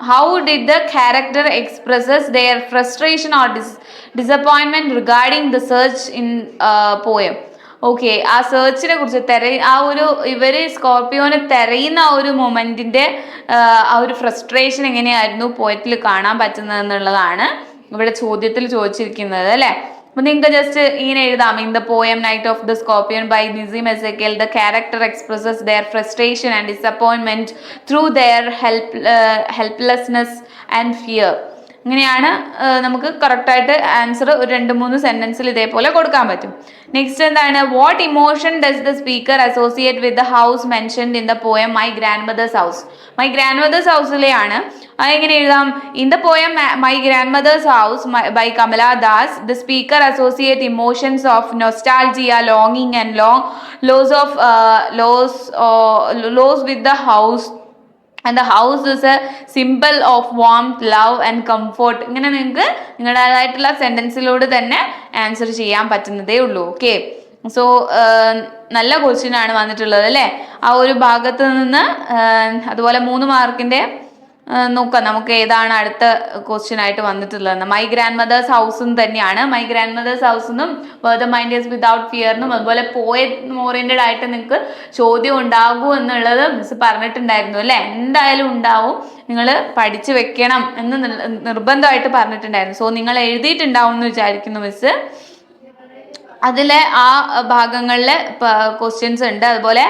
how did the character expresses their frustration or disappointment regarding the search in poem? Okay, ആ സെർച്ചിനെ കുറിച്ച് ആ ഒരു ഇവര് സ്കോർപ്പിയോനെ തെരയുന്ന ആ ഒരു മൊമെന്റിന്റെ ആ ഒരു ഫ്രസ്ട്രേഷൻ എങ്ങനെയായിരുന്നു പോയറ്റിൽ കാണാൻ പറ്റുന്നത് എന്നുള്ളതാണ് ഇവിടെ ചോദ്യത്തിൽ ചോദിച്ചിരിക്കുന്നത് അല്ലേ. അപ്പൊ നിങ്ങൾക്ക് ജസ്റ്റ് ഇങ്ങനെ എഴുതാം. In the poem night of the scorpion by Nissim Ezekiel the character expresses their frustration and disappointment through their helplessness and fear. ഇങ്ങനെയാണ് നമുക്ക് കറക്റ്റായിട്ട് ആൻസർ ഒരു 2-3 സെന്റൻസിൽ ഇതേപോലെ കൊടുക്കാൻ പറ്റും. നെക്സ്റ്റ് എന്താണ്? What emotion does the speaker associate with the house mentioned in the poem my grandmother's house. My grandmother's ഹൗസിലെയാണ്. അതെങ്ങനെ എഴുതാം? In the poem my grandmother's house by Kamala Das the speaker associate emotions of nostalgia, ലോങ്ങിങ് and loss with the house and the house is a symbol of warmth, love and comfort. ഇങ്ങനെ നിങ്ങൾക്ക് നിങ്ങളുടേതായിട്ടുള്ള സെന്റൻസിലൂടെ തന്നെ ആൻസർ ചെയ്യാൻ പറ്റുന്നതേ ഉള്ളൂ. ഓക്കെ, സോ നല്ല ക്വസ്റ്റ്യൻ ആണ് വന്നിട്ടുള്ളത് അല്ലേ ആ ഒരു ഭാഗത്ത് നിന്ന്. അതുപോലെ 3 മാർക്കിന്റെ നോക്കാം നമുക്ക് ഏതാണ് അടുത്ത ക്വസ്റ്റ്യൻ ആയിട്ട് വന്നിട്ടുള്ളത്. മൈ ഗ്രാൻഡ് മദേഴ്സ് ഹൗസും തന്നെയാണ്. മൈ ഗ്രാൻഡ് മദേഴ്സ് ഹൗസെന്നും where the mind is without ഫിയറിനും അതുപോലെ പോയറ്റ് ഓറിയന്റഡ് ആയിട്ട് നിങ്ങൾക്ക് ചോദ്യം ഉണ്ടാകൂ എന്നുള്ളത് മിസ് പറഞ്ഞിട്ടുണ്ടായിരുന്നു അല്ലേ. എന്തായാലും ഉണ്ടാവും, നിങ്ങൾ പഠിച്ചു വെക്കണം എന്ന് നിർബന്ധമായിട്ട് പറഞ്ഞിട്ടുണ്ടായിരുന്നു. സോ നിങ്ങൾ എഴുതിയിട്ടുണ്ടാവും എന്ന് വിചാരിക്കുന്നു മിസ്. അതിലെ ആ ഭാഗങ്ങളിലെ ക്വസ്റ്റ്യൻസ് ഉണ്ട്. അതുപോലെ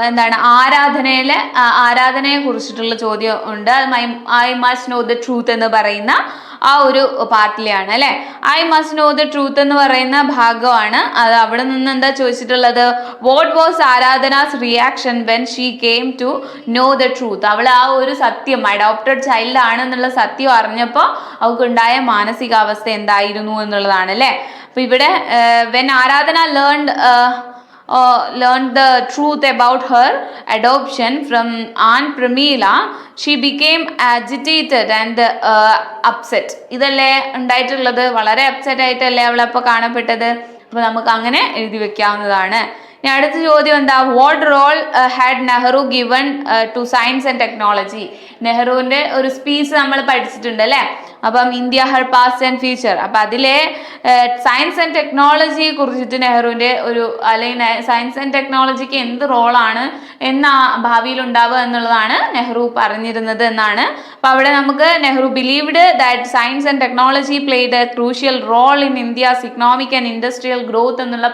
എന്താണ് ആരാധനയെ കുറിച്ചിട്ടുള്ള ചോദ്യം ഉണ്ട്. I must know the truth എന്ന് പറയുന്ന ആ ഒരു പാർട്ടിലെയാണ് അല്ലെ. I must know the truth എന്ന് പറയുന്ന ഭാഗമാണ് അത്. അവിടെ നിന്ന് എന്താ ചോദിച്ചിട്ടുള്ളത്? What was Aradhana's reaction when she came to know the truth. അവൾ ആ ഒരു സത്യം അഡോപ്റ്റഡ് ചൈൽഡ് ആണ് എന്നുള്ള സത്യം അറിഞ്ഞപ്പോൾ അവൾക്കുണ്ടായ മാനസികാവസ്ഥ എന്തായിരുന്നു എന്നുള്ളതാണ് അല്ലേ. അപ്പൊ ഇവിടെ വെൻ ആരാധന learned the truth about her adoption from Aunt Pramila, she became agitated and upset. ഇതല്ലേ ഉണ്ടായിട്ടുള്ളത്? വളരെ അപ്സെറ്റ് ആയിട്ടല്ലേ അവളപ്പോൾ കാണപ്പെട്ടത്. അപ്പോൾ നമുക്ക് അങ്ങനെ എഴുതി വെക്കാവുന്നതാണ്. ഇനി അടുത്ത ചോദ്യം എന്താ? What role had Nehru given to science and technology. നെഹ്റുവിൻ്റെ ഒരു സ്പീച്ച് നമ്മൾ പഠിച്ചിട്ടുണ്ട് അല്ലേ. അപ്പം India her past and future. അപ്പം അതിലെ സയൻസ് ആൻഡ് ടെക്നോളജിയെ കുറിച്ചിട്ട് നെഹ്റുവിൻ്റെ ഒരു അല്ലെങ്കിൽ സയൻസ് ആൻഡ് ടെക്നോളജിക്ക് എന്ത് റോളാണ് ഭാവിയിൽ ഉണ്ടാവുക എന്നുള്ളതാണ് നെഹ്റു പറഞ്ഞിരുന്നത് എന്നാണ്. അപ്പം അവിടെ നമുക്ക് Nehru believed that science and technology played a crucial role in India's economic and industrial growth എന്നുള്ള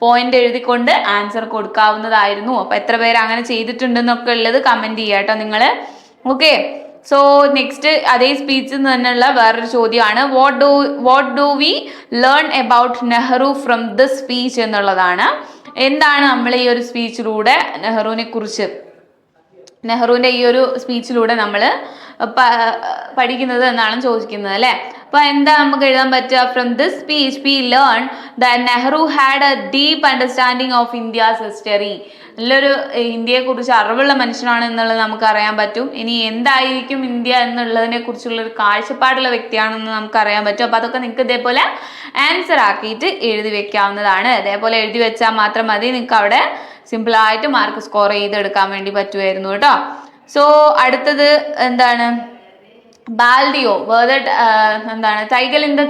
പോയിന്റ് എഴുതിക്കൊണ്ട് ആൻസർ കൊടുക്കാവുന്നതായിരുന്നു. അപ്പൊ എത്ര പേര് അങ്ങനെ ചെയ്തിട്ടുണ്ടെന്നൊക്കെ ഉള്ളത് കമന്റ് ചെയ്യുക കേട്ടോ നിങ്ങൾ. ഓക്കെ, സോ നെക്സ്റ്റ് അതേ സ്പീച്ചിൽ നിന്നുള്ള വേറൊരു ചോദ്യമാണ്. What do we learn about Nehru from this speech എന്നുള്ളതാണ്. എന്താണ് നമ്മൾ ഈ ഒരു സ്പീച്ചിലൂടെ നെഹ്റുവിൻ്റെ ഈ ഒരു സ്പീച്ചിലൂടെ നമ്മൾ പഠിക്കുന്നത് എന്നാണ് ചോദിക്കുന്നത് അല്ലേ. അപ്പൊ എന്താ നമുക്ക് എഴുതാൻ പറ്റുക? From this speech we learn that Nehru had A deep understanding of India's history. നല്ലൊരു ഇന്ത്യയെ കുറിച്ച് അറിവുള്ള മനുഷ്യനാണ് എന്നുള്ളത് നമുക്ക് അറിയാൻ പറ്റും. ഇനി എന്തായിരിക്കും ഇന്ത്യ എന്നുള്ളതിനെ കുറിച്ചുള്ള ഒരു കാഴ്ചപ്പാടുള്ള വ്യക്തിയാണെന്ന് നമുക്ക് അറിയാൻ പറ്റും. അപ്പൊ അതൊക്കെ നിങ്ങൾക്ക് ഇതേപോലെ ആൻസർ ആക്കിയിട്ട് എഴുതി വെക്കാവുന്നതാണ്. ഇതേപോലെ എഴുതി വെച്ചാൽ മാത്രം മതി, നിങ്ങൾക്ക് അവിടെ സിമ്പിളായിട്ട് മാർക്ക് സ്കോർ ചെയ്തെടുക്കാൻ വേണ്ടി പറ്റുമായിരുന്നു കേട്ടോ. സോ അടുത്തത് എന്താണ്? ബാൽഡിയോ എന്താണ് ടൈഗർ ഇൻ ദ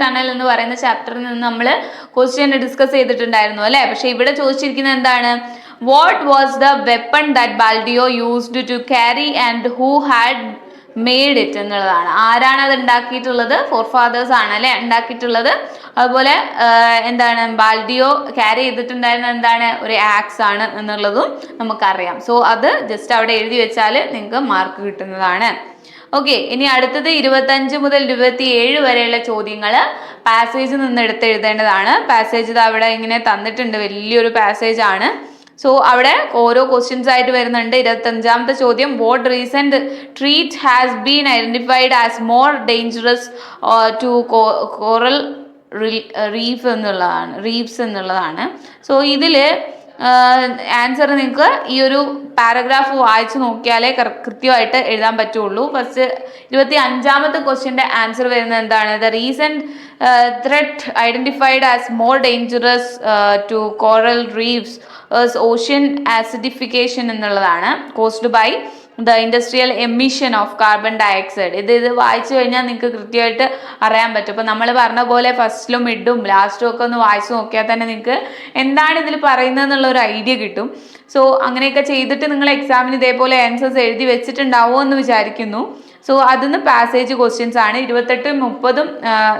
ടണൽ എന്ന് പറയുന്ന ചാപ്റ്ററിൽ നിന്ന് നമ്മൾ ക്വസ്റ്റ്യൻ ഡിസ്കസ് ചെയ്തിട്ടുണ്ടായിരുന്നു അല്ലെ. പക്ഷെ ഇവിടെ ചോദിച്ചിരിക്കുന്നത് എന്താണ്? What was the weapon that Baldeo used to carry and who had made it എന്നുള്ളതാണ്. ആരാണ് അത് ഉണ്ടാക്കിയിട്ടുള്ളത്? ഫോർ ഫാദേഴ്സ് ആണ് അല്ലെ ഉണ്ടാക്കിയിട്ടുള്ളത്. അതുപോലെ എന്താണ് ബാൽഡിയോ ക്യാരി ചെയ്തിട്ടുണ്ടായിരുന്നത് എന്താണ്? ഒരു ആക്സ് ആണ് എന്നുള്ളതും നമുക്കറിയാം. സോ അത് ജസ്റ്റ് അവിടെ എഴുതി വെച്ചാൽ നിങ്ങൾക്ക് മാർക്ക് കിട്ടുന്നതാണ്. ഓക്കെ, ഇനി അടുത്തത് 25 മുതൽ 27 വരെയുള്ള ചോദ്യങ്ങൾ പാസേജിൽ നിന്ന് എടുത്ത് എഴുതേണ്ടതാണ്. പാസേജ് ഇത് അവിടെ ഇങ്ങനെ തന്നിട്ടുണ്ട്, വലിയൊരു പാസേജ് ആണ്. സോ അവിടെ ഓരോ ക്വസ്റ്റ്യൻസ് ആയിട്ട് വരുന്നുണ്ട്. 25ാമത്തെ ചോദ്യം, what recent threat has been identified as more dangerous to coral reefs എന്നുള്ളതാണ്. സോ ഇതിൽ ആൻസർ നിങ്ങൾക്ക് ഈ ഒരു പാരഗ്രാഫ് വായിച്ചു നോക്കിയാലേ കൃത്യമായിട്ട് എഴുതാൻ പറ്റുള്ളൂ. ഫസ്റ്റ് 25ാമത്തെ ക്വസ്റ്റ്യൻ്റെ ആൻസർ വരുന്നത് എന്താണ്? The recent threat identified as more dangerous to coral reefs ocean acidification എന്നുള്ളതാണ്. Caused by the industrial emission of carbon dioxide. ഇത് വായിച്ചു കഴിഞ്ഞാൽ നിങ്ങൾക്ക് കൃത്യമായിട്ട് അറിയാൻ പറ്റും. ഇപ്പം നമ്മൾ പറഞ്ഞ പോലെ ഫസ്റ്റിലും മിഡും ലാസ്റ്റും ഒക്കെ ഒന്ന് വായിച്ചു നോക്കിയാൽ തന്നെ നിങ്ങൾക്ക് എന്താണ് ഇതിൽ പറയുന്നത് എന്നുള്ള ഒരു ഐഡിയ കിട്ടും. സോ അങ്ങനെയൊക്കെ ചെയ്തിട്ട് നിങ്ങൾ എക്സാമിന് ഇതേപോലെ ആൻസേഴ്സ് എഴുതി വെച്ചിട്ടുണ്ടാവുമോ എന്ന് വിചാരിക്കുന്നു. സോ അതിന്ന് പാസേജ് ക്വസ്റ്റ്യൻസ് ആണ്. 28,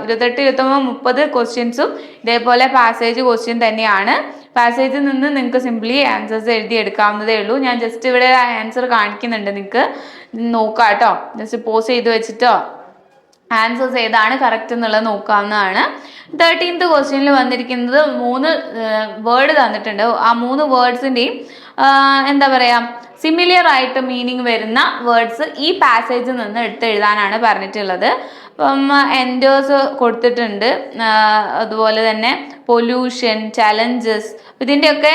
29, 30 ക്വസ്റ്റ്യൻസും ഇതേപോലെ പാസേജ് ക്വസ്റ്റ്യൻ തന്നെയാണ്. പാസേജിൽ നിന്ന് നിങ്ങൾക്ക് സിംപ്ലി ആൻസേഴ്സ് എഴുതി എടുക്കാവുന്നതേ ഉള്ളൂ. ഞാൻ ജസ്റ്റ് ഇവിടെ ആൻസർ കാണിക്കുന്നുണ്ട്, നിങ്ങൾക്ക് നോക്കാം കേട്ടോ. ജസ്റ്റ് പോസ് ചെയ്ത് വെച്ചിട്ടോ ആൻസേഴ്സ് ഏതാണ് കറക്റ്റ് എന്നുള്ളത് നോക്കാവുന്നതാണ്. 13th ക്വസ്റ്റ്യനിൽ വന്നിരിക്കുന്നത് 3 വേർഡ് തന്നിട്ടുണ്ട്. ആ 3 വേർഡ്സിൻ്റെയും എന്താ പറയുക, സിമിലിയർ ആയിട്ട് മീനിങ് വരുന്ന വേർഡ്സ് ഈ പാസേജിൽ നിന്ന് എടുത്ത് എഴുതാനാണ് പറഞ്ഞിട്ടുള്ളത്. അപ്പം എൻഡേഴ്സ് കൊടുത്തിട്ടുണ്ട്, അതുപോലെ തന്നെ പൊല്യൂഷൻ, ചലഞ്ചസ്, ഇതിൻ്റെയൊക്കെ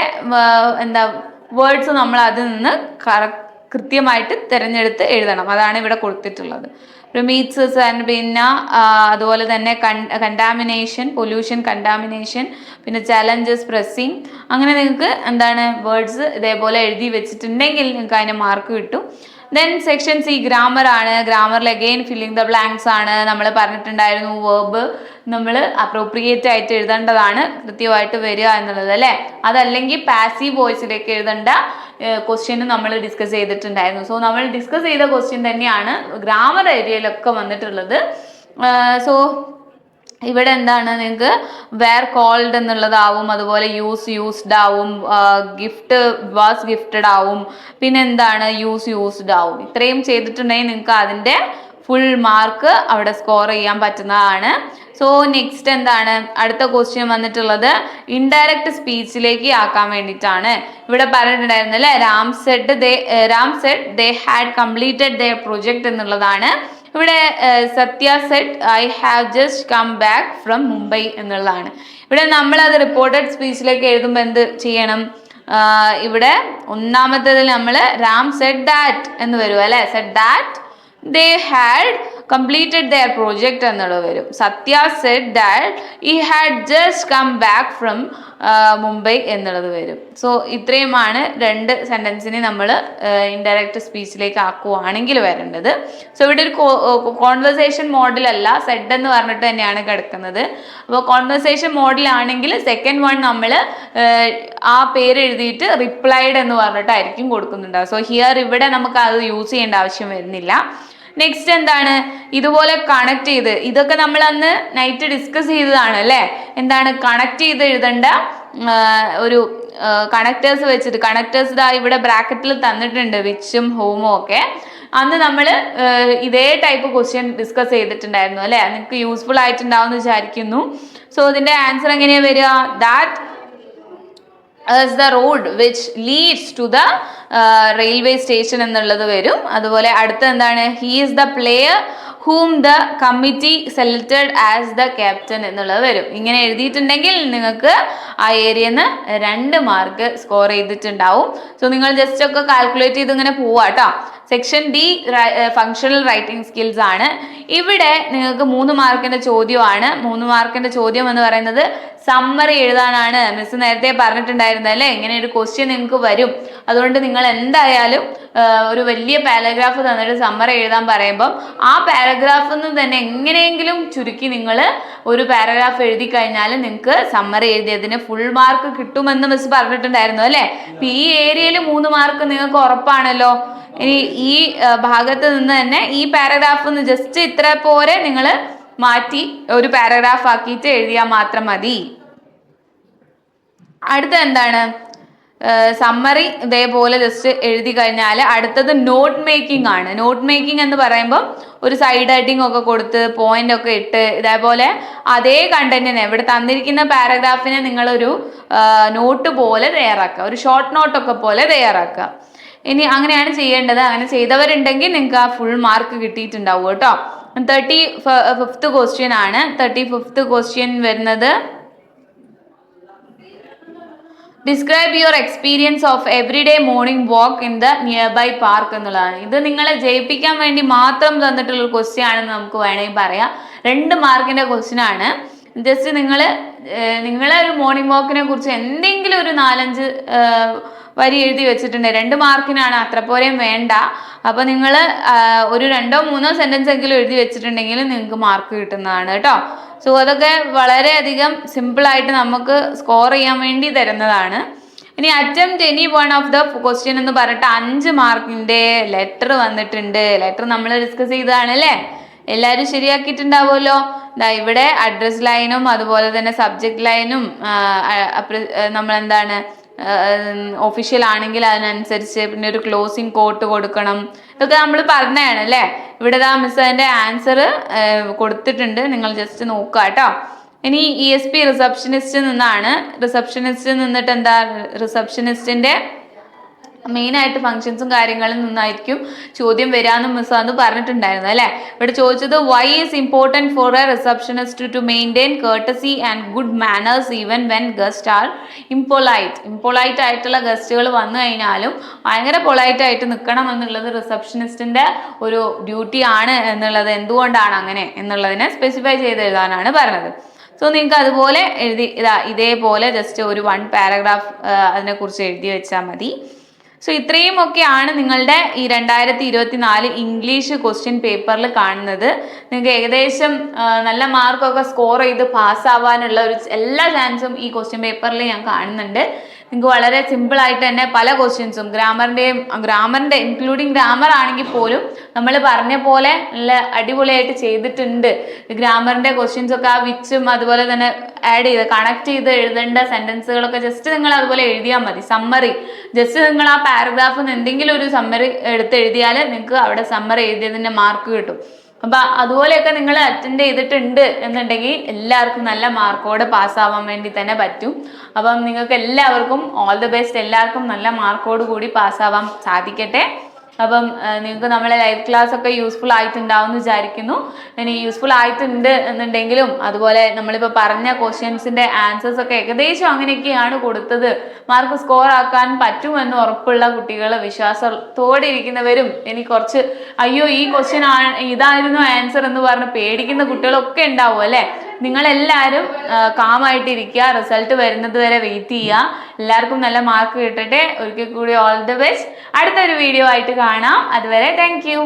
എന്താ വേർഡ്സ് നമ്മൾ അതിൽ നിന്ന് കൃത്യമായിട്ട് തിരഞ്ഞെടുത്ത് എഴുതണം. അതാണ് ഇവിടെ കൊടുത്തിട്ടുള്ളത്. റിമീറ്റ്സസ് ആൻഡ് പിന്നെ അതുപോലെ തന്നെ കണ്ടാമിനേഷൻ, പൊല്യൂഷൻ, കണ്ടാമിനേഷൻ, പിന്നെ ചലഞ്ചസ്, പ്രസ്സിങ്, അങ്ങനെ നിങ്ങൾക്ക് എന്താണ് വേർഡ്സ് ഇതേപോലെ എഴുതി വെച്ചിട്ടുണ്ടെങ്കിൽ നിങ്ങൾക്ക് അതിന് മാർക്ക് കിട്ടും. ദെൻ സെക്ഷൻ സി ഗ്രാമർ ആണ്. ഗ്രാമറിൽ അഗെയിൻ ഫില്ലിംഗ് ദ ബ്ലാങ്ക്സ് ആണ്. നമ്മൾ പറഞ്ഞിട്ടുണ്ടായിരുന്നു വേർബ് നമ്മൾ അപ്രോപ്രിയേറ്റ് ആയിട്ട് എഴുതേണ്ടതാണ്, കൃത്യമായിട്ട് വരിക എന്നുള്ളത് അല്ലേ. അതല്ലെങ്കിൽ പാസീവ് വോയിസിലേക്ക് എഴുതേണ്ട ക്വസ്റ്റ്യൻ നമ്മൾ ഡിസ്കസ് ചെയ്തിട്ടുണ്ടായിരുന്നു. സോ നമ്മൾ ഡിസ്കസ് ചെയ്ത ക്വസ്റ്റ്യൻ തന്നെയാണ് ഗ്രാമർ ഏരിയയിലൊക്കെ വന്നിട്ടുള്ളത്. സോ ഇവിടെ എന്താണ്, നിങ്ങൾക്ക് വേർ കോൾഡ് എന്നുള്ളതാവും, അതുപോലെ യൂസ്ഡ് ആവും, ഗിഫ്റ്റ് വാസ് ഗിഫ്റ്റഡ് ആവും, പിന്നെ എന്താണ് യൂസ്ഡ് ആവും. ഇത്രയും ചെയ്തിട്ടുണ്ടെങ്കിൽ നിങ്ങൾക്ക് അതിൻ്റെ ഫുൾ മാർക്ക് അവിടെ സ്കോർ ചെയ്യാൻ പറ്റുന്നതാണ്. സോ നെക്സ്റ്റ് എന്താണ്, അടുത്ത ക്വസ്റ്റ്യൻ വന്നിട്ടുള്ളത് ഇൻഡയറക്റ്റ് സ്പീച്ചിലേക്ക് ആക്കാൻ വേണ്ടിയിട്ടാണ്. ഇവിടെ പറഞ്ഞിട്ടുണ്ടായിരുന്നു അല്ലേ, Ram said they had completed their project എന്നുള്ളതാണ്. ഇവിടെ Satya said I have just come back from Mumbai എന്നുള്ളതാണ്. ഇവിടെ നമ്മളത് റിപ്പോർട്ടഡ് സ്പീച്ചിലേക്ക് എഴുതുമ്പോൾ എന്ത് ചെയ്യണം, ഇവിടെ ഒന്നാമത്തേതിൽ നമ്മൾ രാം സെഡ് ദാറ്റ് എന്ന് വരും അല്ലേ. Said that they had completed their project എന്നുള്ളത് വരും. സത്യ said that he had just come back from Mumbai എന്നുള്ളത് വരും. സോ ഇത്രയുമാണ് 2 സെൻറ്റൻസിനെ നമ്മൾ ഇൻഡയറക്റ്റ് സ്പീച്ചിലേക്ക് ആക്കുവാണെങ്കിൽ വരേണ്ടത്. സോ ഇവിടെ ഒരു കോൺവെർസേഷൻ മോഡലല്ല, സെഡ് എന്ന് പറഞ്ഞിട്ട് തന്നെയാണ് കിടക്കുന്നത്. അപ്പോൾ കോൺവെർസേഷൻ മോഡലാണെങ്കിൽ സെക്കൻഡ് വൺ നമ്മൾ ആ പേര് എഴുതിയിട്ട് റിപ്ലൈഡ് എന്ന് പറഞ്ഞിട്ടായിരിക്കും കൊടുക്കുന്നുണ്ടാവുക. സോ ഹിയർ ഇവിടെ നമുക്ക് അത് യൂസ് ചെയ്യേണ്ട ആവശ്യം വരുന്നില്ല. നെക്സ്റ്റ് എന്താണ്, ഇതുപോലെ കണക്ട് ചെയ്ത്, ഇതൊക്കെ നമ്മൾ അന്ന് നൈറ്റ് ഡിസ്കസ് ചെയ്തതാണ് അല്ലേ. എന്താണ് കണക്ട് ചെയ്ത് എഴുതേണ്ട ഒരു കണക്ടേഴ്സ് വെച്ചിട്ട്, കണക്ടേഴ്സ് ഇതാ ഇവിടെ ബ്രാക്കറ്റിൽ തന്നിട്ടുണ്ട്, വിച്ചും ഹോമും ഒക്കെ. അന്ന് നമ്മൾ ഇതേ ടൈപ്പ് ക്വസ്റ്റ്യൻ ഡിസ്കസ് ചെയ്തിട്ടുണ്ടായിരുന്നു അല്ലേ. നിങ്ങൾക്ക് യൂസ്ഫുൾ ആയിട്ടുണ്ടാവും എന്ന് വിചാരിക്കുന്നു. സോ ഇതിൻ്റെ ആൻസർ എങ്ങനെയാണ് വരിക, that as the road which leads to the railway station എന്നുള്ളത് വരും. അതുപോലെ അടുത്ത എന്താണ്, he is the player whom the committee selected as the captain എന്നുള്ളത് വരും. ഇങ്ങനെ എഴുതിയിട്ടുണ്ടെങ്കിൽ നിങ്ങൾക്ക് ആ ഏരിയന്ന് 2 മാർക്ക് സ്കോർ ചെയ്തിട്ടുണ്ടാവും. സോ നിങ്ങൾ ജസ്റ്റ് ഒക്കെ കാൽക്കുലേറ്റ് ചെയ്ത് ഇങ്ങനെ പോവാ കേട്ടോ. Section D functional writing skills ആണ്. ഇവിടെ നിങ്ങൾക്ക് 3 മാർക്കിൻ്റെ ചോദ്യമാണ്. 3 മാർക്കിൻ്റെ ചോദ്യം എന്ന് പറയുന്നത് സമ്മറി എഴുതാനാണ്. മിസ് നേരത്തെ പറഞ്ഞിട്ടുണ്ടായിരുന്നത് അല്ലേ, ഇങ്ങനെ ഒരു ക്വസ്റ്റ്യൻ നിങ്ങൾക്ക് വരും. അതുകൊണ്ട് നിങ്ങൾ എന്തായാലും ഒരു വലിയ പാരഗ്രാഫ് തന്നിട്ട് സമ്മറി എഴുതാൻ പറയുമ്പം ആ പാരഗ്രാഫിൽ നിന്ന് തന്നെ എങ്ങനെയെങ്കിലും ചുരുക്കി നിങ്ങൾ ഒരു പാരഗ്രാഫ് എഴുതി കഴിഞ്ഞാൽ നിങ്ങൾക്ക് സമ്മറി എഴുതിയതിന് ഫുൾ മാർക്ക് കിട്ടുമെന്ന് മിസ് പറഞ്ഞിട്ടുണ്ടായിരുന്നു അല്ലേ. അപ്പം ഈ ഏരിയയിൽ 3 മാർക്ക് നിങ്ങൾക്ക് ഉറപ്പാണല്ലോ. ഇനി ഈ ഭാഗത്ത് നിന്ന് തന്നെ ഈ പാരഗ്രാഫിൽ നിന്ന് ജസ്റ്റ് ഇത്ര പോരെ നിങ്ങൾ മാറ്റി ഒരു പാരഗ്രാഫ് ആക്കിയിട്ട് എഴുതിയാൽ മാത്രം മതി. അടുത്ത എന്താണ്, സമ്മറി ഇതേപോലെ ജസ്റ്റ് എഴുതി കഴിഞ്ഞാൽ അടുത്തത് നോട്ട് മേക്കിംഗ് ആണ്. നോട്ട് മേക്കിംഗ് എന്ന് പറയുമ്പോൾ ഒരു സൈഡ് ഹെഡിങ് ഒക്കെ കൊടുത്ത് പോയിന്റ് ഒക്കെ ഇട്ട് ഇതേപോലെ അതേ കണ്ടന്റിനെ ഇവിടെ തന്നിരിക്കുന്ന പാരഗ്രാഫിനെ നിങ്ങളൊരു നോട്ട് പോലെ തയ്യാറാക്കുക, ഒരു ഷോർട്ട് നോട്ടൊക്കെ പോലെ തയ്യാറാക്കുക. ഇനി അങ്ങനെയാണ് ചെയ്യേണ്ടത്. അങ്ങനെ ചെയ്തവരുണ്ടെങ്കിൽ നിങ്ങൾക്ക് ആ ഫുൾ മാർക്ക് കിട്ടിയിട്ടുണ്ടാവും കേട്ടോ. 35th ക്വസ്റ്റ്യൻ ആണ്. 35th ക്വസ്റ്റ്യൻ വരുന്നത് describe your experience of everyday morning walk in the nearby park എന്നുള്ളതാണ്. ഇത് നിങ്ങളെ ജയിപ്പിക്കാൻ വേണ്ടി മാത്രം തന്നിട്ടുള്ള ക്വസ്റ്റ്യൻ ആണെന്ന് നമുക്ക് വേണമെങ്കിൽ പറയാം. 2 മാർക്കിന്റെ ക്വസ്റ്റ്യൻ ആണ്. ജസ്റ്റ് നിങ്ങളെ ഒരു മോർണിംഗ് വാക്കിനെ കുറിച്ച് എന്തെങ്കിലും ഒരു 4-5 വരി എഴുതി വെച്ചിട്ടുണ്ട്. 2 മാർക്കിനാണ്, അത്ര പോലെയും വേണ്ട. അപ്പൊ നിങ്ങൾ ഒരു 2-3 സെന്റൻസ് എങ്കിലും എഴുതി വെച്ചിട്ടുണ്ടെങ്കിൽ നിങ്ങൾക്ക് മാർക്ക് കിട്ടുന്നതാണ് കേട്ടോ. സോ അതൊക്കെ വളരെയധികം സിമ്പിളായിട്ട് നമുക്ക് സ്കോർ ചെയ്യാൻ വേണ്ടി തരുന്നതാണ്. ഇനി attempt any one of the question എന്ന് പറഞ്ഞിട്ട് 5 മാർക്കിന്റെ ലെറ്റർ വന്നിട്ടുണ്ട്. ലെറ്റർ നമ്മൾ ഡിസ്കസ് ചെയ്തതാണ് അല്ലേ? എല്ലാവരും ശരിയാക്കിയിട്ടുണ്ടാവുമല്ലോ. ഇവിടെ അഡ്രസ് ലൈനും അതുപോലെ തന്നെ സബ്ജക്ട് ലൈനും നമ്മളെന്താണ് ഒഫീഷ്യൽ ആണെങ്കിൽ അതിനനുസരിച്ച് പിന്നെ ഒരു ക്ലോസിങ് കോട്ട് കൊടുക്കണം. ഇതൊക്കെ നമ്മൾ പറഞ്ഞതാണ് അല്ലേ? ഇവിടെ മിസ് അതിന്റെ ആൻസർ കൊടുത്തിട്ടുണ്ട്, നിങ്ങൾ ജസ്റ്റ് നോക്കുക കേട്ടോ. ഇനി ESP റിസപ്ഷനിസ്റ്റ് നിന്നാണ്. റിസപ്ഷനിസ്റ്റ് നിന്നിട്ട് എന്താ, റിസപ്ഷനിസ്റ്റിന്റെ മെയിൻ ആയിട്ട് ഫങ്ഷൻസും കാര്യങ്ങളിൽ നിന്നായിരിക്കും ചോദ്യം വരാമെന്ന് മിസ് അത് പറഞ്ഞിട്ടുണ്ടായിരുന്നു അല്ലേ? ഇവിടെ ചോദിച്ചത് why is important for a receptionist to maintain courtesy and good manners even when guest are impolite ആയിട്ടുള്ള ഗസ്റ്റുകൾ വന്നു കഴിഞ്ഞാലും ഭയങ്കര പൊളൈറ്റ് ആയിട്ട് നിൽക്കണം എന്നുള്ളത് റിസപ്ഷനിസ്റ്റിന്റെ ഒരു ഡ്യൂട്ടി ആണ് എന്നുള്ളത് എന്തുകൊണ്ടാണ് അങ്ങനെ എന്നുള്ളതിനെ സ്പെസിഫൈ ചെയ്ത് എഴുതാനാണ് പറഞ്ഞത്. സോ നിങ്ങൾക്ക് അതുപോലെ ഇതേപോലെ ജസ്റ്റ് ഒരു 1 പാരഗ്രാഫ് അതിനെക്കുറിച്ച് എഴുതി വെച്ചാൽ മതി. സോ ഇത്രയും ഒക്കെയാണ് നിങ്ങളുടെ ഈ 2024 ഇംഗ്ലീഷ് ക്വസ്റ്റ്യൻ പേപ്പറിൽ കാണുന്നത്. നിങ്ങൾക്ക് ഏകദേശം നല്ല മാർക്കൊക്കെ സ്കോർ ചെയ്ത് പാസ്സാവാനുള്ള എല്ലാ ചാൻസും ഈ ക്വസ്റ്റ്യൻ പേപ്പറിൽ ഞാൻ കാണുന്നുണ്ട്. നിങ്ങൾക്ക് വളരെ സിമ്പിളായിട്ട് തന്നെ പല ക്വസ്റ്റ്യൻസും ഗ്രാമറിൻ്റെ ഇൻക്ലൂഡിങ് ഗ്രാമർ ആണെങ്കിൽ പോലും നമ്മൾ പറഞ്ഞ പോലെ നല്ല അടിപൊളിയായിട്ട് ചെയ്തിട്ടുണ്ട്. ഗ്രാമറിൻ്റെ ക്വസ്റ്റ്യൻസ് ഒക്കെ ആ വിച്ചും അതുപോലെ തന്നെ ആഡ് ചെയ്ത് കണക്ട് ചെയ്ത് എഴുതേണ്ട സെൻറ്റൻസുകളൊക്കെ ജസ്റ്റ് നിങ്ങൾ അതുപോലെ എഴുതിയാൽ മതി. സമ്മറി ജസ്റ്റ് നിങ്ങൾ ആ പാരഗ്രാഫിൽ നിന്ന് എന്തെങ്കിലും ഒരു സമ്മറി എടുത്ത് എഴുതിയാൽ നിങ്ങൾക്ക് അവിടെ സമ്മറി എഴുതിയതിൻ്റെ മാർക്ക് കിട്ടും. അപ്പം അതുപോലെയൊക്കെ നിങ്ങൾ അറ്റൻഡ് ചെയ്തിട്ടുണ്ട് എന്നുണ്ടെങ്കിൽ എല്ലാവർക്കും നല്ല മാർക്കോടെ പാസ്സാവാൻ വേണ്ടി തന്നെ പറ്റും. അപ്പം നിങ്ങൾക്ക് എല്ലാവർക്കും ഓൾ ദി ബെസ്റ്റ്. എല്ലാവർക്കും നല്ല മാർക്കോട് കൂടി പാസ്സാവാൻ സാധിക്കട്ടെ. അപ്പം നിങ്ങൾക്ക് നമ്മളെ ലൈവ് ക്ലാസ് ഒക്കെ യൂസ്ഫുൾ ആയിട്ടുണ്ടാവും എന്ന് വിചാരിക്കുന്നു. ഇനി യൂസ്ഫുൾ ആയിട്ടുണ്ട് എന്നുണ്ടെങ്കിലും അതുപോലെ നമ്മളിപ്പോൾ പറഞ്ഞ ക്വസ്റ്റ്യൻസിൻ്റെ ആൻസേഴ്സ് ഒക്കെ ഏകദേശം അങ്ങനെയൊക്കെയാണ് കൊടുത്തത്. മാർക്ക് സ്കോർ ആക്കാൻ പറ്റുമെന്ന് ഉറപ്പുള്ള കുട്ടികൾ, വിശ്വാസത്തോടെ ഇരിക്കുന്നവരും, ഇനി കുറച്ച് അയ്യോ ഈ ക്വസ്റ്റ്യൻ ഇതായിരുന്നു ആൻസർ എന്ന് പറഞ്ഞ് പേടിക്കുന്ന കുട്ടികളൊക്കെ ഉണ്ടാവും അല്ലേ? നിങ്ങളെല്ലാവരും കാമായിട്ടിരിക്കുക. റിസൾട്ട് വരുന്നത് വരെ വെയിറ്റ് ചെയ്യുക. എല്ലാവർക്കും നല്ല മാർക്ക് കിട്ടട്ടെ. ഒരിക്കൽ കൂടി ഓൾ ദി ബെസ്റ്റ്. അടുത്തൊരു വീഡിയോ ആയിട്ട് കാണാം. അതുവരെ താങ്ക് യു.